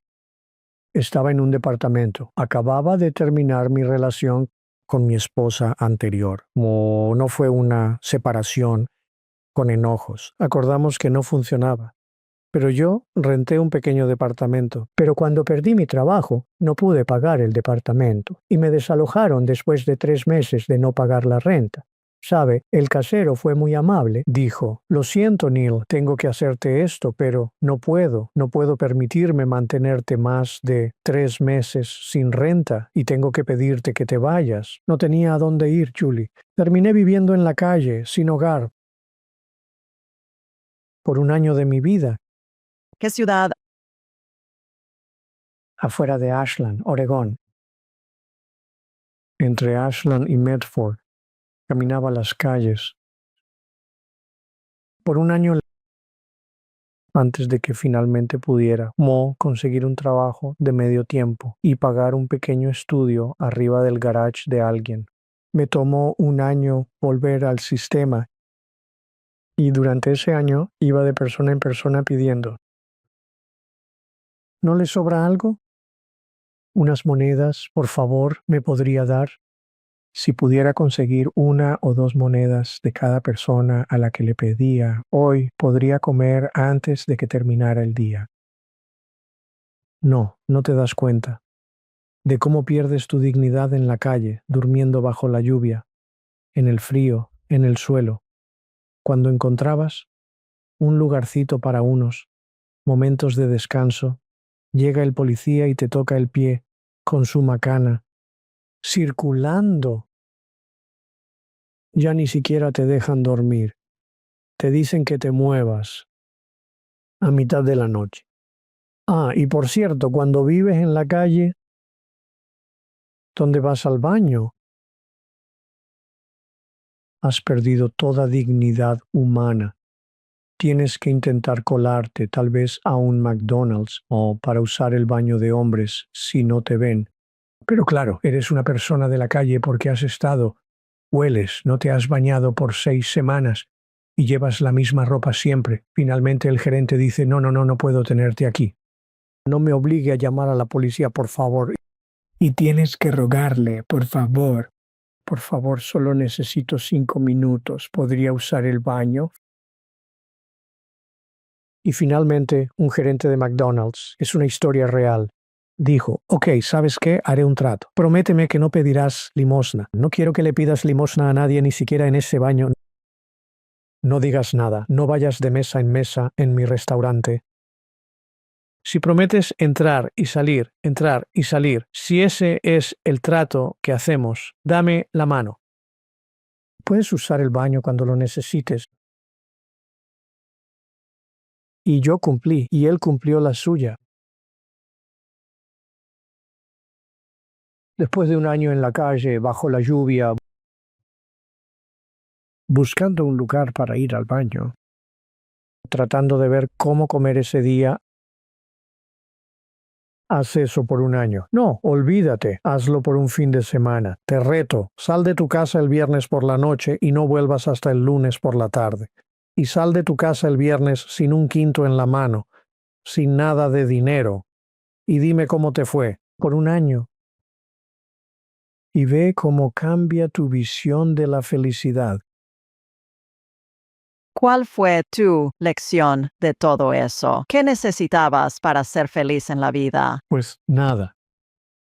Estaba en un departamento. Acababa de terminar mi relación con mi esposa anterior. No fue una separación con enojos. Acordamos que no funcionaba. Pero yo renté un pequeño departamento. Pero cuando perdí mi trabajo, no pude pagar el departamento y me desalojaron después de 3 meses de no pagar la renta. Sabe, el casero fue muy amable. Dijo, lo siento, Neil, tengo que hacerte esto, pero no puedo permitirme mantenerte más de 3 meses sin renta y tengo que pedirte que te vayas. No tenía a dónde ir, Julie. Terminé viviendo en la calle, sin hogar, por 1 año de mi vida. ¿Qué ciudad? Afuera de Ashland, Oregón. Entre Ashland y Medford, caminaba las calles. por un año antes de que finalmente pudiera conseguir un trabajo de medio tiempo y pagar un pequeño estudio arriba del garage de alguien. Me tomó un año volver al sistema y durante ese año iba de persona en persona pidiendo: ¿no le sobra algo? Unas monedas, por favor, ¿me podría dar? Si pudiera conseguir 1 o 2 monedas de cada persona a la que le pedía, hoy podría comer antes de que terminara el día. No, no te das cuenta de cómo pierdes tu dignidad en la calle, durmiendo bajo la lluvia, en el frío, en el suelo, cuando encontrabas un lugarcito para unos momentos de descanso. Llega el policía y te toca el pie con su macana, circulando. Ya ni siquiera te dejan dormir. Te dicen que te muevas a mitad de la noche. Ah, y por cierto, cuando vives en la calle, donde vas al baño, has perdido toda dignidad humana. Tienes que intentar colarte tal vez a un McDonald's o para usar el baño de hombres si no te ven. Pero claro, eres una persona de la calle porque has estado, hueles, no te has bañado por 6 semanas y llevas la misma ropa siempre. Finalmente el gerente dice: no puedo tenerte aquí. No me obligue a llamar a la policía, por favor. Y tienes que rogarle, por favor, solo necesito 5 minutos. ¿Podría usar el baño? Y finalmente, un gerente de McDonald's, es una historia real, dijo: ok, ¿sabes qué? Haré un trato. Prométeme que no pedirás limosna. No quiero que le pidas limosna a nadie, ni siquiera en ese baño. No digas nada, no vayas de mesa en mesa en mi restaurante. Si prometes entrar y salir, si ese es el trato que hacemos, dame la mano. Puedes usar el baño cuando lo necesites. Y yo cumplí, y él cumplió la suya. Después de un año en la calle, bajo la lluvia, buscando un lugar para ir al baño, tratando de ver cómo comer ese día, haz eso por un año. No, olvídate, hazlo por un fin de semana. Te reto, sal de tu casa el viernes por la noche y no vuelvas hasta el lunes por la tarde. Y sal de tu casa el viernes sin un quinto en la mano, sin nada de dinero. Y dime cómo te fue, por un año. Y ve cómo cambia tu visión de la felicidad. ¿Cuál fue tu lección de todo eso? ¿Qué necesitabas para ser feliz en la vida? Pues nada,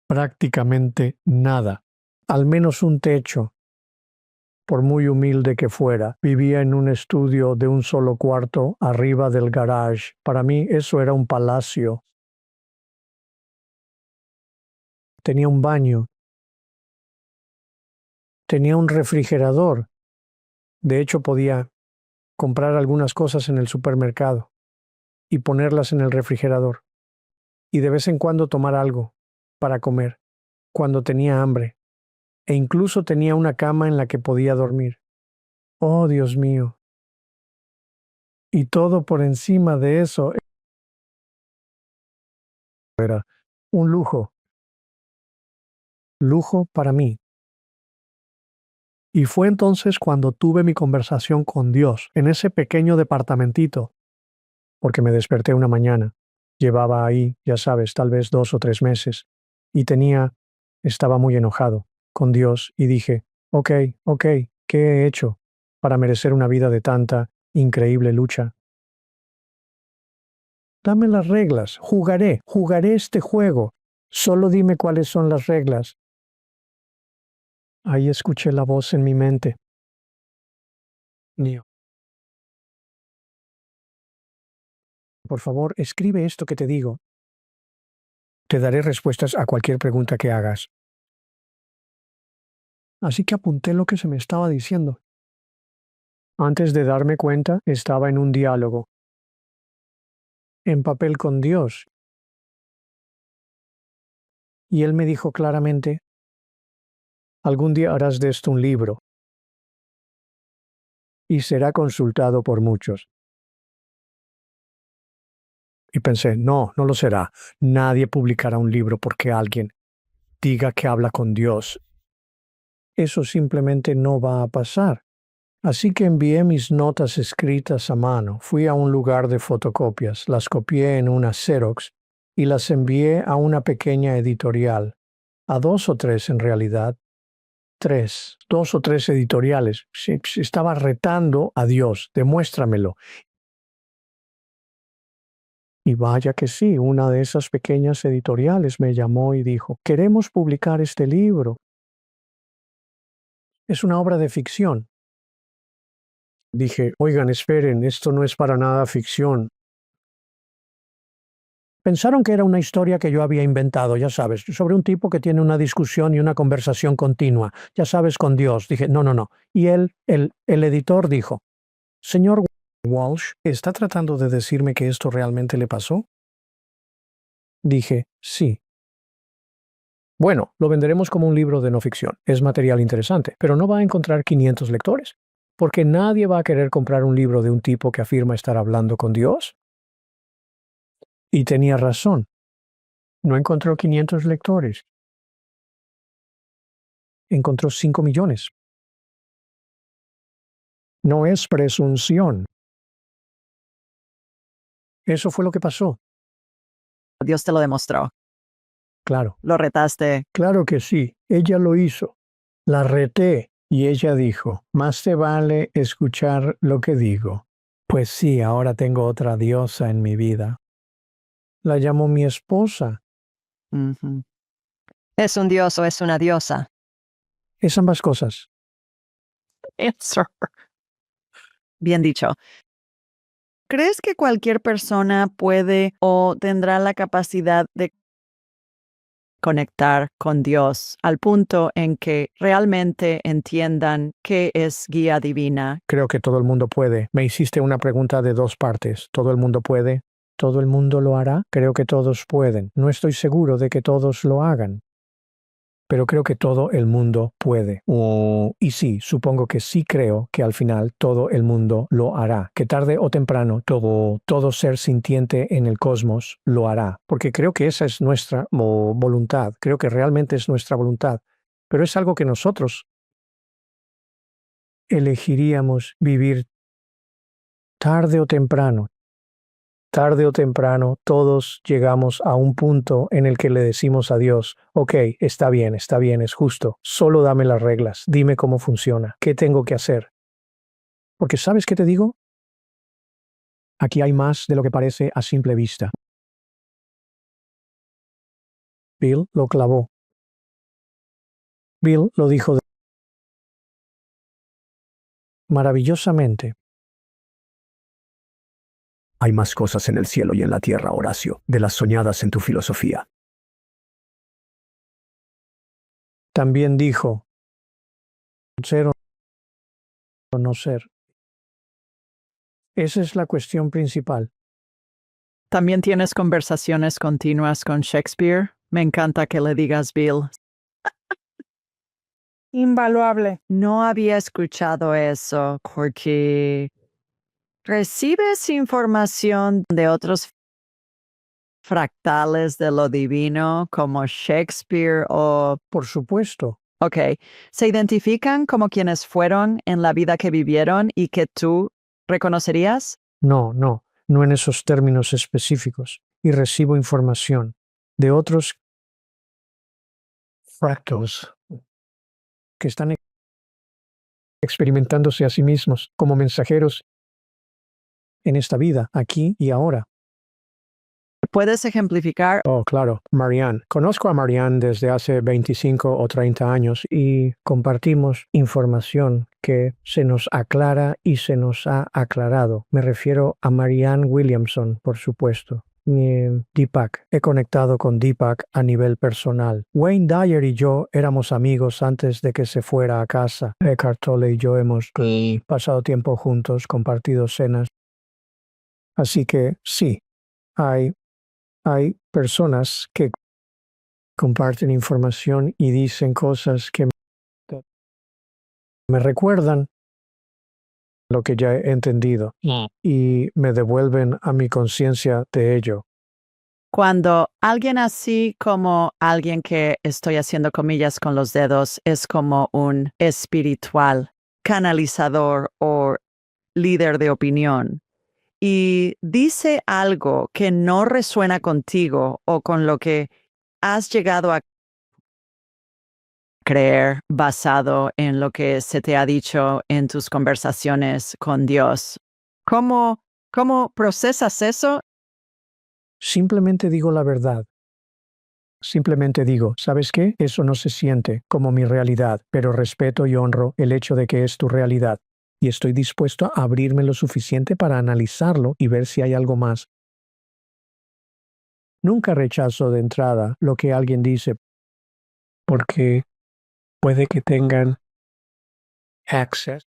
prácticamente nada. Al menos un techo. Por muy humilde que fuera, vivía en un estudio de un solo cuarto arriba del garage. Para mí eso era un palacio. Tenía un baño. Tenía un refrigerador. De hecho, podía comprar algunas cosas en el supermercado y ponerlas en el refrigerador. Y de vez en cuando tomar algo para comer, cuando tenía hambre. E incluso tenía una cama en la que podía dormir. Oh, Dios mío. Y todo por encima de eso era un lujo. Lujo para mí. Y fue entonces cuando tuve mi conversación con Dios en ese pequeño departamentito, porque me desperté una mañana. Llevaba ahí, ya sabes, tal vez 2 o 3 meses, y estaba muy enojado con Dios y dije: ok, ¿qué he hecho para merecer una vida de tanta increíble lucha? Dame las reglas, jugaré este juego. Solo dime cuáles son las reglas. Ahí escuché la voz en mi mente. Neo, por favor, escribe esto que te digo. Te daré respuestas a cualquier pregunta que hagas. Así que apunté lo que se me estaba diciendo. Antes de darme cuenta, estaba en un diálogo, en papel con Dios. Y Él me dijo claramente: algún día harás de esto un libro. y será consultado por muchos. Y pensé, no, no lo será. Nadie publicará un libro porque alguien diga que habla con Dios. Eso simplemente no va a pasar. Así que envié mis notas escritas a mano, fui a un lugar de fotocopias, las copié en una Xerox y las envié a una pequeña editorial, a 2 o 3 en realidad. 2 o 3 editoriales. Estaba retando a Dios, demuéstramelo. Y vaya que sí, una de esas pequeñas editoriales me llamó y dijo, queremos publicar este libro. Es una obra de ficción. Dije, oigan, esperen, esto no es para nada ficción. Pensaron que era una historia que yo había inventado, ya sabes, sobre un tipo que tiene una discusión y una conversación continua, ya sabes, con Dios. Dije, no, no, no. Y el editor dijo, señor Walsh, ¿está tratando de decirme que esto realmente le pasó? Dije, sí. Bueno, lo venderemos como un libro de no ficción. Es material interesante, pero no va a encontrar 500 lectores, porque nadie va a querer comprar un libro de un tipo que afirma estar hablando con Dios. Y tenía razón. No encontró 500 lectores. Encontró 5 millones. No es presunción. Eso fue lo que pasó. Dios te lo demostró. Claro, Lo retaste. claro que sí. Ella lo hizo. La reté y ella dijo, más te vale escuchar lo que digo. Pues sí, ahora tengo otra diosa en mi vida. La llamo mi esposa. Ujú. ¿Es un dios o es una diosa? Es ambas cosas. Answer. Bien dicho. ¿Crees que cualquier persona puede o tendrá la capacidad de conectar con Dios al punto en que realmente entiendan qué es guía divina? Creo que todo el mundo puede. Me hiciste una pregunta de 2 partes. ¿Todo el mundo puede? ¿Todo el mundo lo hará? Creo que todos pueden. No estoy seguro de que todos lo hagan. Pero creo que todo el mundo puede. Y sí, supongo que sí creo que al final todo el mundo lo hará. Que tarde o temprano todo ser sintiente en el cosmos lo hará. Porque creo que esa es nuestra voluntad. Creo que realmente es nuestra voluntad. Pero es algo que nosotros elegiríamos vivir tarde o temprano. Tarde o temprano, todos llegamos a un punto en el que le decimos a Dios, ok, está bien, es justo, solo dame las reglas, dime cómo funciona, qué tengo que hacer. Porque ¿sabes qué te digo? Aquí hay más de lo que parece a simple vista. Bill lo clavó. Bill lo dijo maravillosamente. Hay más cosas en el cielo y en la tierra, Horacio, de las soñadas en tu filosofía. También dijo, ser o no ser. Esa es la cuestión principal. ¿También tienes conversaciones continuas con Shakespeare? Me encanta que le digas Bill. Invaluable. No había escuchado eso porque recibes información de otros fractales de lo divino como Shakespeare o... Por supuesto. Ok, ¿se identifican como quienes fueron en la vida que vivieron y que tú reconocerías? No en esos términos específicos. Y recibo información de otros fractals que están experimentándose a sí mismos como mensajeros en esta vida, aquí y ahora. ¿Puedes ejemplificar? Oh, claro, Marianne. Conozco a Marianne desde hace 25 o 30 años y compartimos información que se nos aclara y se nos ha aclarado. Me refiero a Marianne Williamson, por supuesto. Deepak. He conectado con Deepak a nivel personal. Wayne Dyer y yo éramos amigos antes de que se fuera a casa. Eckhart Tolle y yo hemos pasado tiempo juntos, compartido cenas. Así que sí, hay personas que comparten información y dicen cosas que me recuerdan lo que ya he entendido y me devuelven a mi conciencia de ello. Cuando alguien así como alguien que estoy haciendo comillas con los dedos es como un espiritual, canalizador o líder de opinión y dice algo que no resuena contigo o con lo que has llegado a creer basado en lo que se te ha dicho en tus conversaciones con Dios. ¿Cómo procesas eso? Simplemente digo la verdad. Simplemente digo, ¿sabes qué? Eso no se siente como mi realidad, pero respeto y honro el hecho de que es tu realidad. Y estoy dispuesto a abrirme lo suficiente para analizarlo y ver si hay algo más. Nunca rechazo de entrada lo que alguien dice, porque puede que tengan access,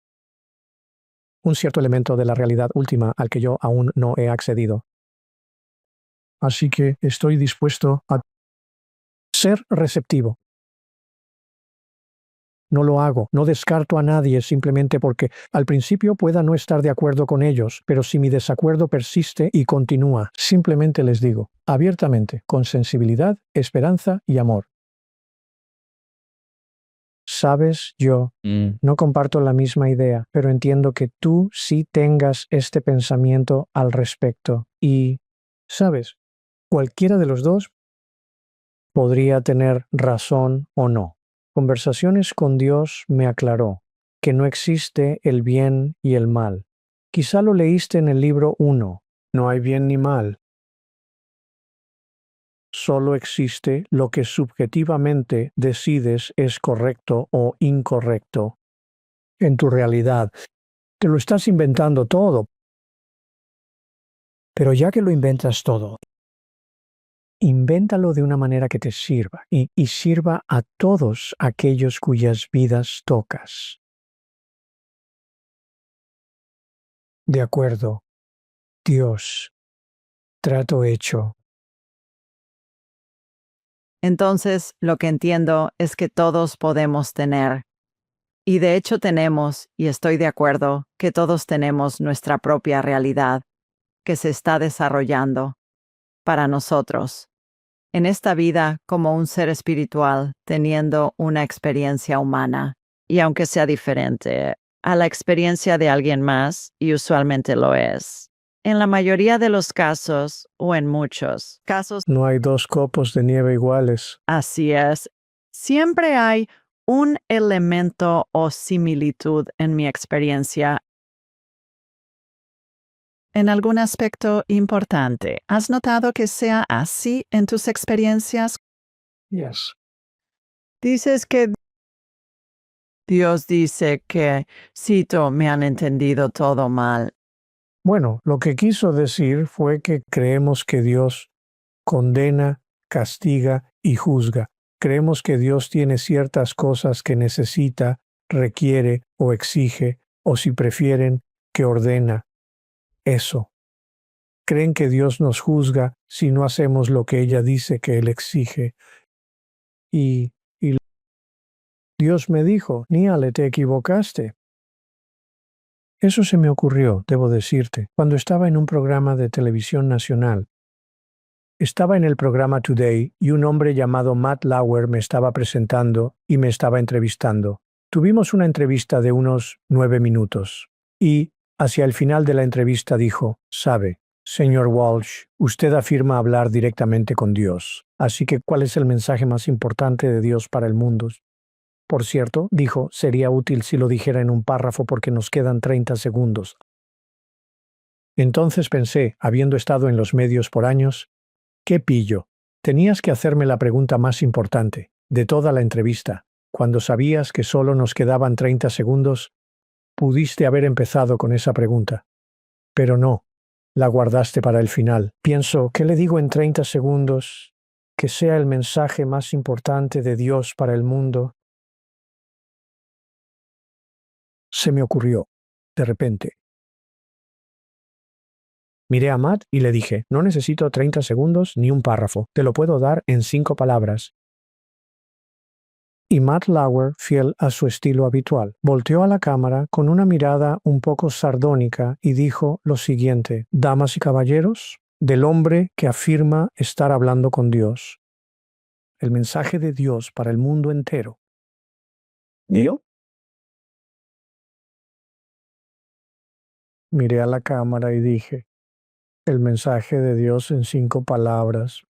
un cierto elemento de la realidad última al que yo aún no he accedido. Así que estoy dispuesto a ser receptivo. No lo hago, no descarto a nadie simplemente porque al principio pueda no estar de acuerdo con ellos, pero si mi desacuerdo persiste y continúa, simplemente les digo, abiertamente, con sensibilidad, esperanza y amor. Sabes, yo no comparto la misma idea, pero entiendo que tú sí tengas este pensamiento al respecto y, sabes, cualquiera de los dos podría tener razón o no. Conversaciones con Dios me aclaró que no existe el bien y el mal. Quizá lo leíste en el libro 1. No hay bien ni mal. Solo existe lo que subjetivamente decides es correcto o incorrecto. En tu realidad, te lo estás inventando todo. Pero ya que lo inventas todo, invéntalo de una manera que te sirva y sirva a todos aquellos cuyas vidas tocas. De acuerdo, Dios, trato hecho. Entonces, lo que entiendo es que todos podemos tener, y de hecho tenemos, y estoy de acuerdo, que todos tenemos nuestra propia realidad que se está desarrollando para nosotros, en esta vida como un ser espiritual teniendo una experiencia humana, y aunque sea diferente a la experiencia de alguien más, y usualmente lo es. En la mayoría de los casos, o en muchos casos, No hay dos copos de nieve iguales. así es, siempre hay un elemento o similitud en mi experiencia en algún aspecto importante. ¿Has notado que sea así en tus experiencias? Yes. Dices que Dios dice que, cito, me han entendido todo mal. Bueno, lo que quiso decir fue que creemos que Dios condena, castiga y juzga. Creemos que Dios tiene ciertas cosas que necesita, requiere o exige, o si prefieren, que ordena. Eso. Creen que Dios nos juzga si no hacemos lo que ella dice que Él exige. Y Dios me dijo, Níale, te equivocaste. Eso se me ocurrió, debo decirte, cuando estaba en un programa de televisión nacional. Estaba en el programa Today y un hombre llamado Matt Lauer me estaba presentando y me estaba entrevistando. Tuvimos una entrevista de unos 9 minutos y, hacia el final de la entrevista dijo, sabe, señor Walsh, usted afirma hablar directamente con Dios. Así que, ¿cuál es el mensaje más importante de Dios para el mundo? Por cierto, dijo, sería útil si lo dijera en un párrafo porque nos quedan 30 segundos. Entonces pensé, habiendo estado en los medios por años, ¿qué pillo? Tenías que hacerme la pregunta más importante, de toda la entrevista. Cuando sabías que solo nos quedaban 30 segundos, pudiste haber empezado con esa pregunta. Pero no, la guardaste para el final. Pienso, ¿qué le digo en 30 segundos? Que sea el mensaje más importante de Dios para el mundo. Se me ocurrió, de repente. Miré a Matt y le dije, no necesito 30 segundos ni un párrafo, te lo puedo dar en 5 palabras. y Matt Lauer, fiel a su estilo habitual, volteó a la cámara con una mirada un poco sardónica y dijo lo siguiente: «Damas y caballeros, del hombre que afirma estar hablando con Dios. El mensaje de Dios para el mundo entero». ¿Yo? Miré a la cámara y dije: «El mensaje de Dios en 5 palabras».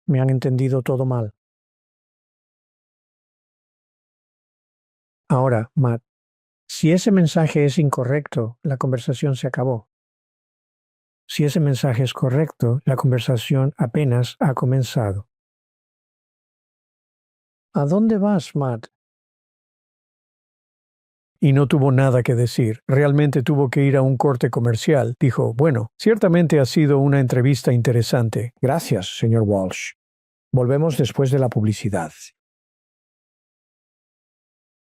Me han entendido todo mal. Ahora, Matt, si ese mensaje es incorrecto, la conversación se acabó. Si ese mensaje es correcto, la conversación apenas ha comenzado. ¿A dónde vas, Matt? Y no tuvo nada que decir. Realmente tuvo que ir a un corte comercial. Dijo: «Bueno, ciertamente ha sido una entrevista interesante. Gracias, señor Walsh. Volvemos después de la publicidad».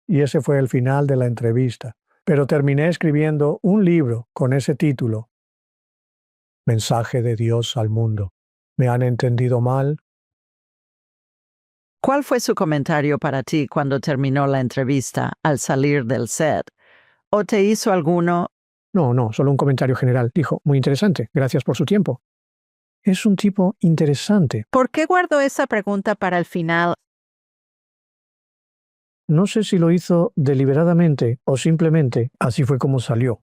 Y ese fue el final de la entrevista. Pero terminé escribiendo un libro con ese título: Mensaje de Dios al mundo. ¿Me han entendido mal? ¿Cuál fue su comentario para ti cuando terminó la entrevista al salir del set? ¿O te hizo alguno? No, solo un comentario general. Dijo: «Muy interesante. Gracias por su tiempo». Es un tipo interesante. ¿Por qué guardó esa pregunta para el final? No sé si lo hizo deliberadamente o simplemente así fue como salió.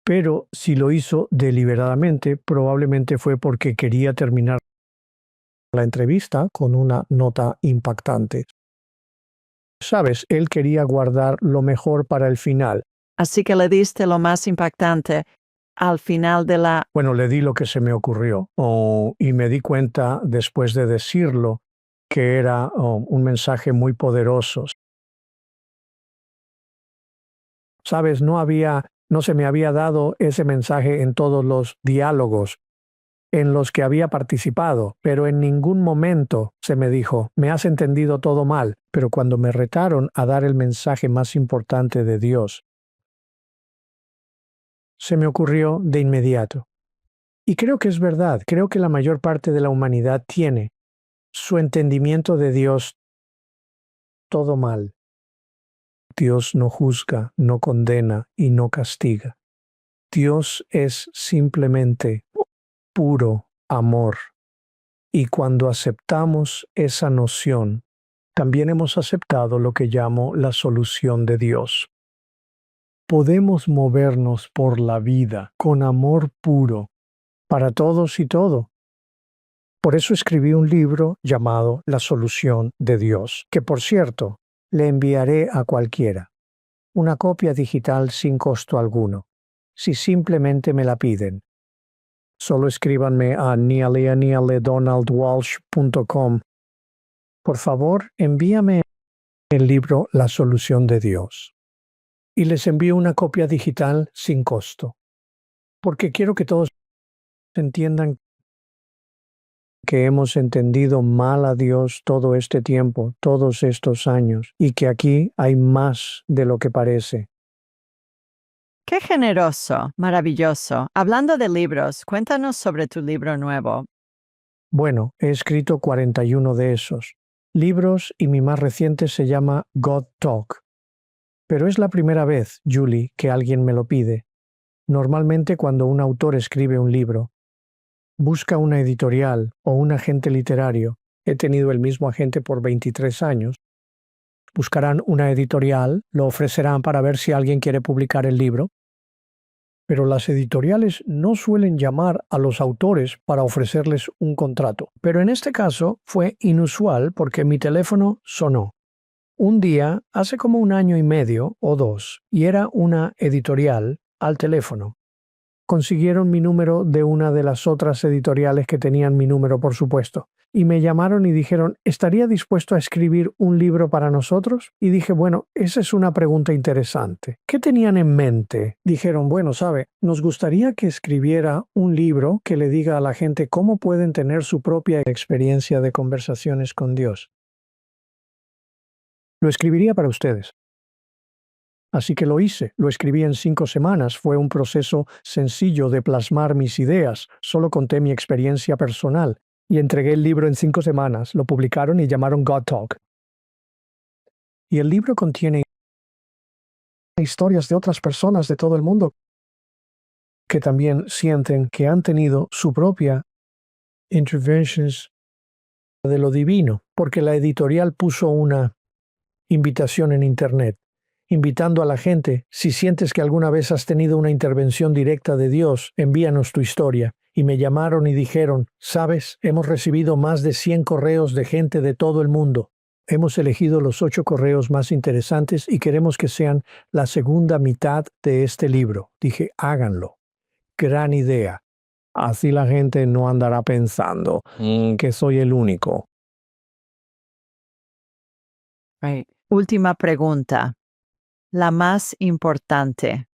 Pero si lo hizo deliberadamente, probablemente fue porque quería terminar la entrevista con una nota impactante. Sabes, él quería guardar lo mejor para el final. Así que le diste lo más impactante al final de la... Bueno, le di lo que se me ocurrió y me di cuenta después de decirlo que era un mensaje muy poderoso. Sabes, no se me había dado ese mensaje en todos los diálogos en los que había participado, pero en ningún momento se me dijo: «Me has entendido todo mal». Pero cuando me retaron a dar el mensaje más importante de Dios, se me ocurrió de inmediato. Y creo que es verdad, creo que la mayor parte de la humanidad tiene su entendimiento de Dios todo mal. Dios no juzga, no condena y no castiga. Dios es simplemente puro amor. Y cuando aceptamos esa noción, también hemos aceptado lo que llamo la solución de Dios. Podemos movernos por la vida con amor puro para todos y todo. Por eso escribí un libro llamado La solución de Dios, que por cierto, le enviaré a cualquiera. Una copia digital sin costo alguno, si simplemente me la piden. Solo escríbanme a nealeanialedonaldwalsh.com. Por favor, envíame el libro La solución de Dios. Y les envío una copia digital sin costo. Porque quiero que todos entiendan que hemos entendido mal a Dios todo este tiempo, todos estos años, y que aquí hay más de lo que parece. ¡Qué generoso! Maravilloso. Hablando de libros, cuéntanos sobre tu libro nuevo. Bueno, he escrito 41 de esos libros y mi más reciente se llama God Talk. Pero es la primera vez, Julie, que alguien me lo pide. Normalmente cuando un autor escribe un libro, busca una editorial o un agente literario. He tenido el mismo agente por 23 años. Buscarán una editorial, lo ofrecerán para ver si alguien quiere publicar el libro. Pero las editoriales no suelen llamar a los autores para ofrecerles un contrato. Pero en este caso fue inusual porque mi teléfono sonó. Un día, hace como 1 año y medio o 2, y era una editorial al teléfono. Consiguieron mi número de una de las otras editoriales que tenían mi número, por supuesto. Y me llamaron y dijeron: ¿estaría dispuesto a escribir un libro para nosotros? Y dije: bueno, esa es una pregunta interesante. ¿Qué tenían en mente? Dijeron: bueno, sabe, nos gustaría que escribiera un libro que le diga a la gente cómo pueden tener su propia experiencia de conversaciones con Dios. Lo escribiría para ustedes. Así que lo hice, lo escribí en 5 semanas, fue un proceso sencillo de plasmar mis ideas, solo conté mi experiencia personal. y entregué el libro en 5 semanas. Lo publicaron y llamaron God Talk. Y el libro contiene historias de otras personas de todo el mundo que también sienten que han tenido su propia interventions de lo divino, porque la editorial puso una invitación en Internet, invitando a la gente, si sientes que alguna vez has tenido una intervención directa de Dios, envíanos tu historia. Y me llamaron y dijeron, ¿sabes? Hemos recibido más de 100 correos de gente de todo el mundo. Hemos elegido los 8 correos más interesantes y queremos que sean la segunda mitad de este libro. Dije, háganlo. Gran idea. Así la gente no andará pensando que soy el único. Right. Última pregunta, la más importante.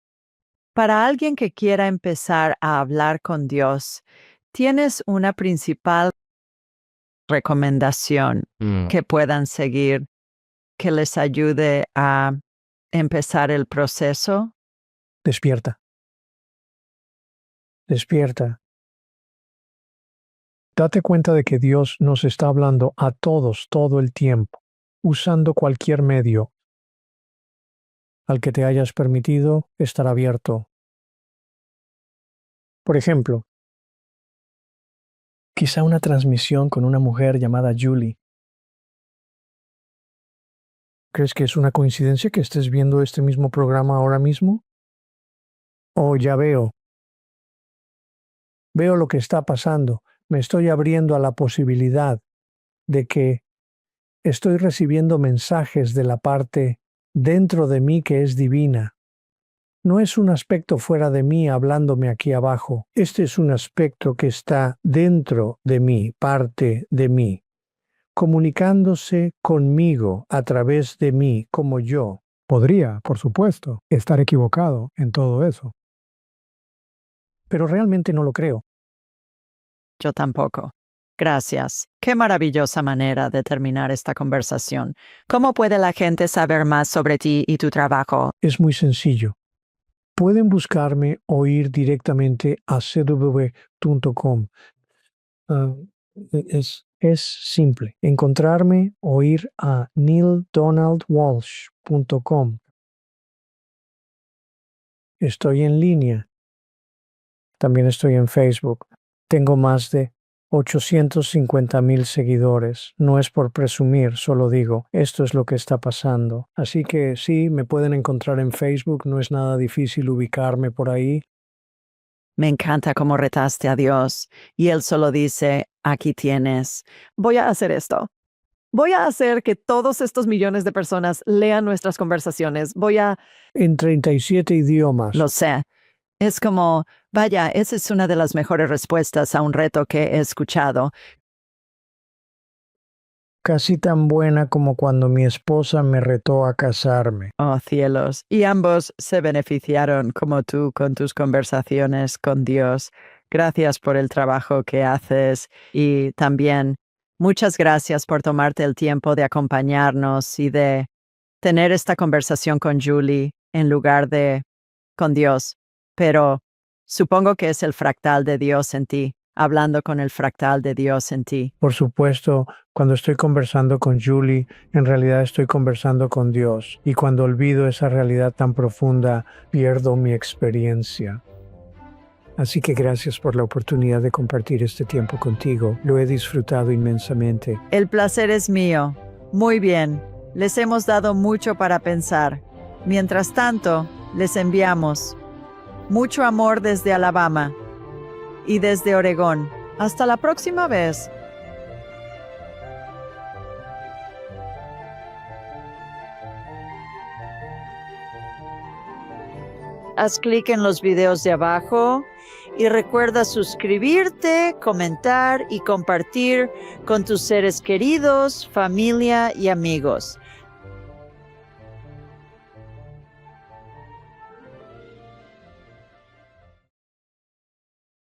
Para alguien que quiera empezar a hablar con Dios, ¿tienes una principal recomendación que puedan seguir que les ayude a empezar el proceso? Despierta. Despierta. Date cuenta de que Dios nos está hablando a todos todo el tiempo, usando cualquier medio al que te hayas permitido estar abierto. Por ejemplo, quizá una transmisión con una mujer llamada Julie. ¿Crees que es una coincidencia que estés viendo este mismo programa ahora mismo? Oh, ya veo. Veo lo que está pasando. Me estoy abriendo a la posibilidad de que estoy recibiendo mensajes de la parte dentro de mí que es divina. No es un aspecto fuera de mí hablándome aquí abajo. Este es un aspecto que está dentro de mí, parte de mí, comunicándose conmigo a través de mí como yo. Podría, por supuesto, estar equivocado en todo eso. Pero realmente no lo creo. Yo tampoco. Gracias. Qué maravillosa manera de terminar esta conversación. ¿Cómo puede la gente saber más sobre ti y tu trabajo? Es muy sencillo. Pueden buscarme o ir directamente a cw.com. Es simple. Encontrarme o ir a neildonaldwalsh.com. Estoy en línea. También estoy en Facebook. Tengo más de 850,000 seguidores. No es por presumir, solo digo, esto es lo que está pasando. Así que sí, me pueden encontrar en Facebook, no es nada difícil ubicarme por ahí. Me encanta cómo retaste a Dios y Él solo dice, aquí tienes. Voy a hacer esto. Voy a hacer que todos estos millones de personas lean nuestras conversaciones. En 37 idiomas. Lo sé. Es como, vaya, esa es una de las mejores respuestas a un reto que he escuchado. Casi tan buena como cuando mi esposa me retó a casarme. Oh, cielos. Y ambos se beneficiaron como tú con tus conversaciones con Dios. Gracias por el trabajo que haces y también muchas gracias por tomarte el tiempo de acompañarnos y de tener esta conversación con Julie en lugar de con Dios. Pero supongo que es el fractal de Dios en ti, hablando con el fractal de Dios en ti. Por supuesto, cuando estoy conversando con Julie, en realidad estoy conversando con Dios. Y cuando olvido esa realidad tan profunda, pierdo mi experiencia. Así que gracias por la oportunidad de compartir este tiempo contigo. Lo he disfrutado inmensamente. El placer es mío. Muy bien. Les hemos dado mucho para pensar. Mientras tanto, les enviamos mucho amor desde Alabama y desde Oregón. Hasta la próxima vez. Haz clic en los videos de abajo y recuerda suscribirte, comentar y compartir con tus seres queridos, familia y amigos.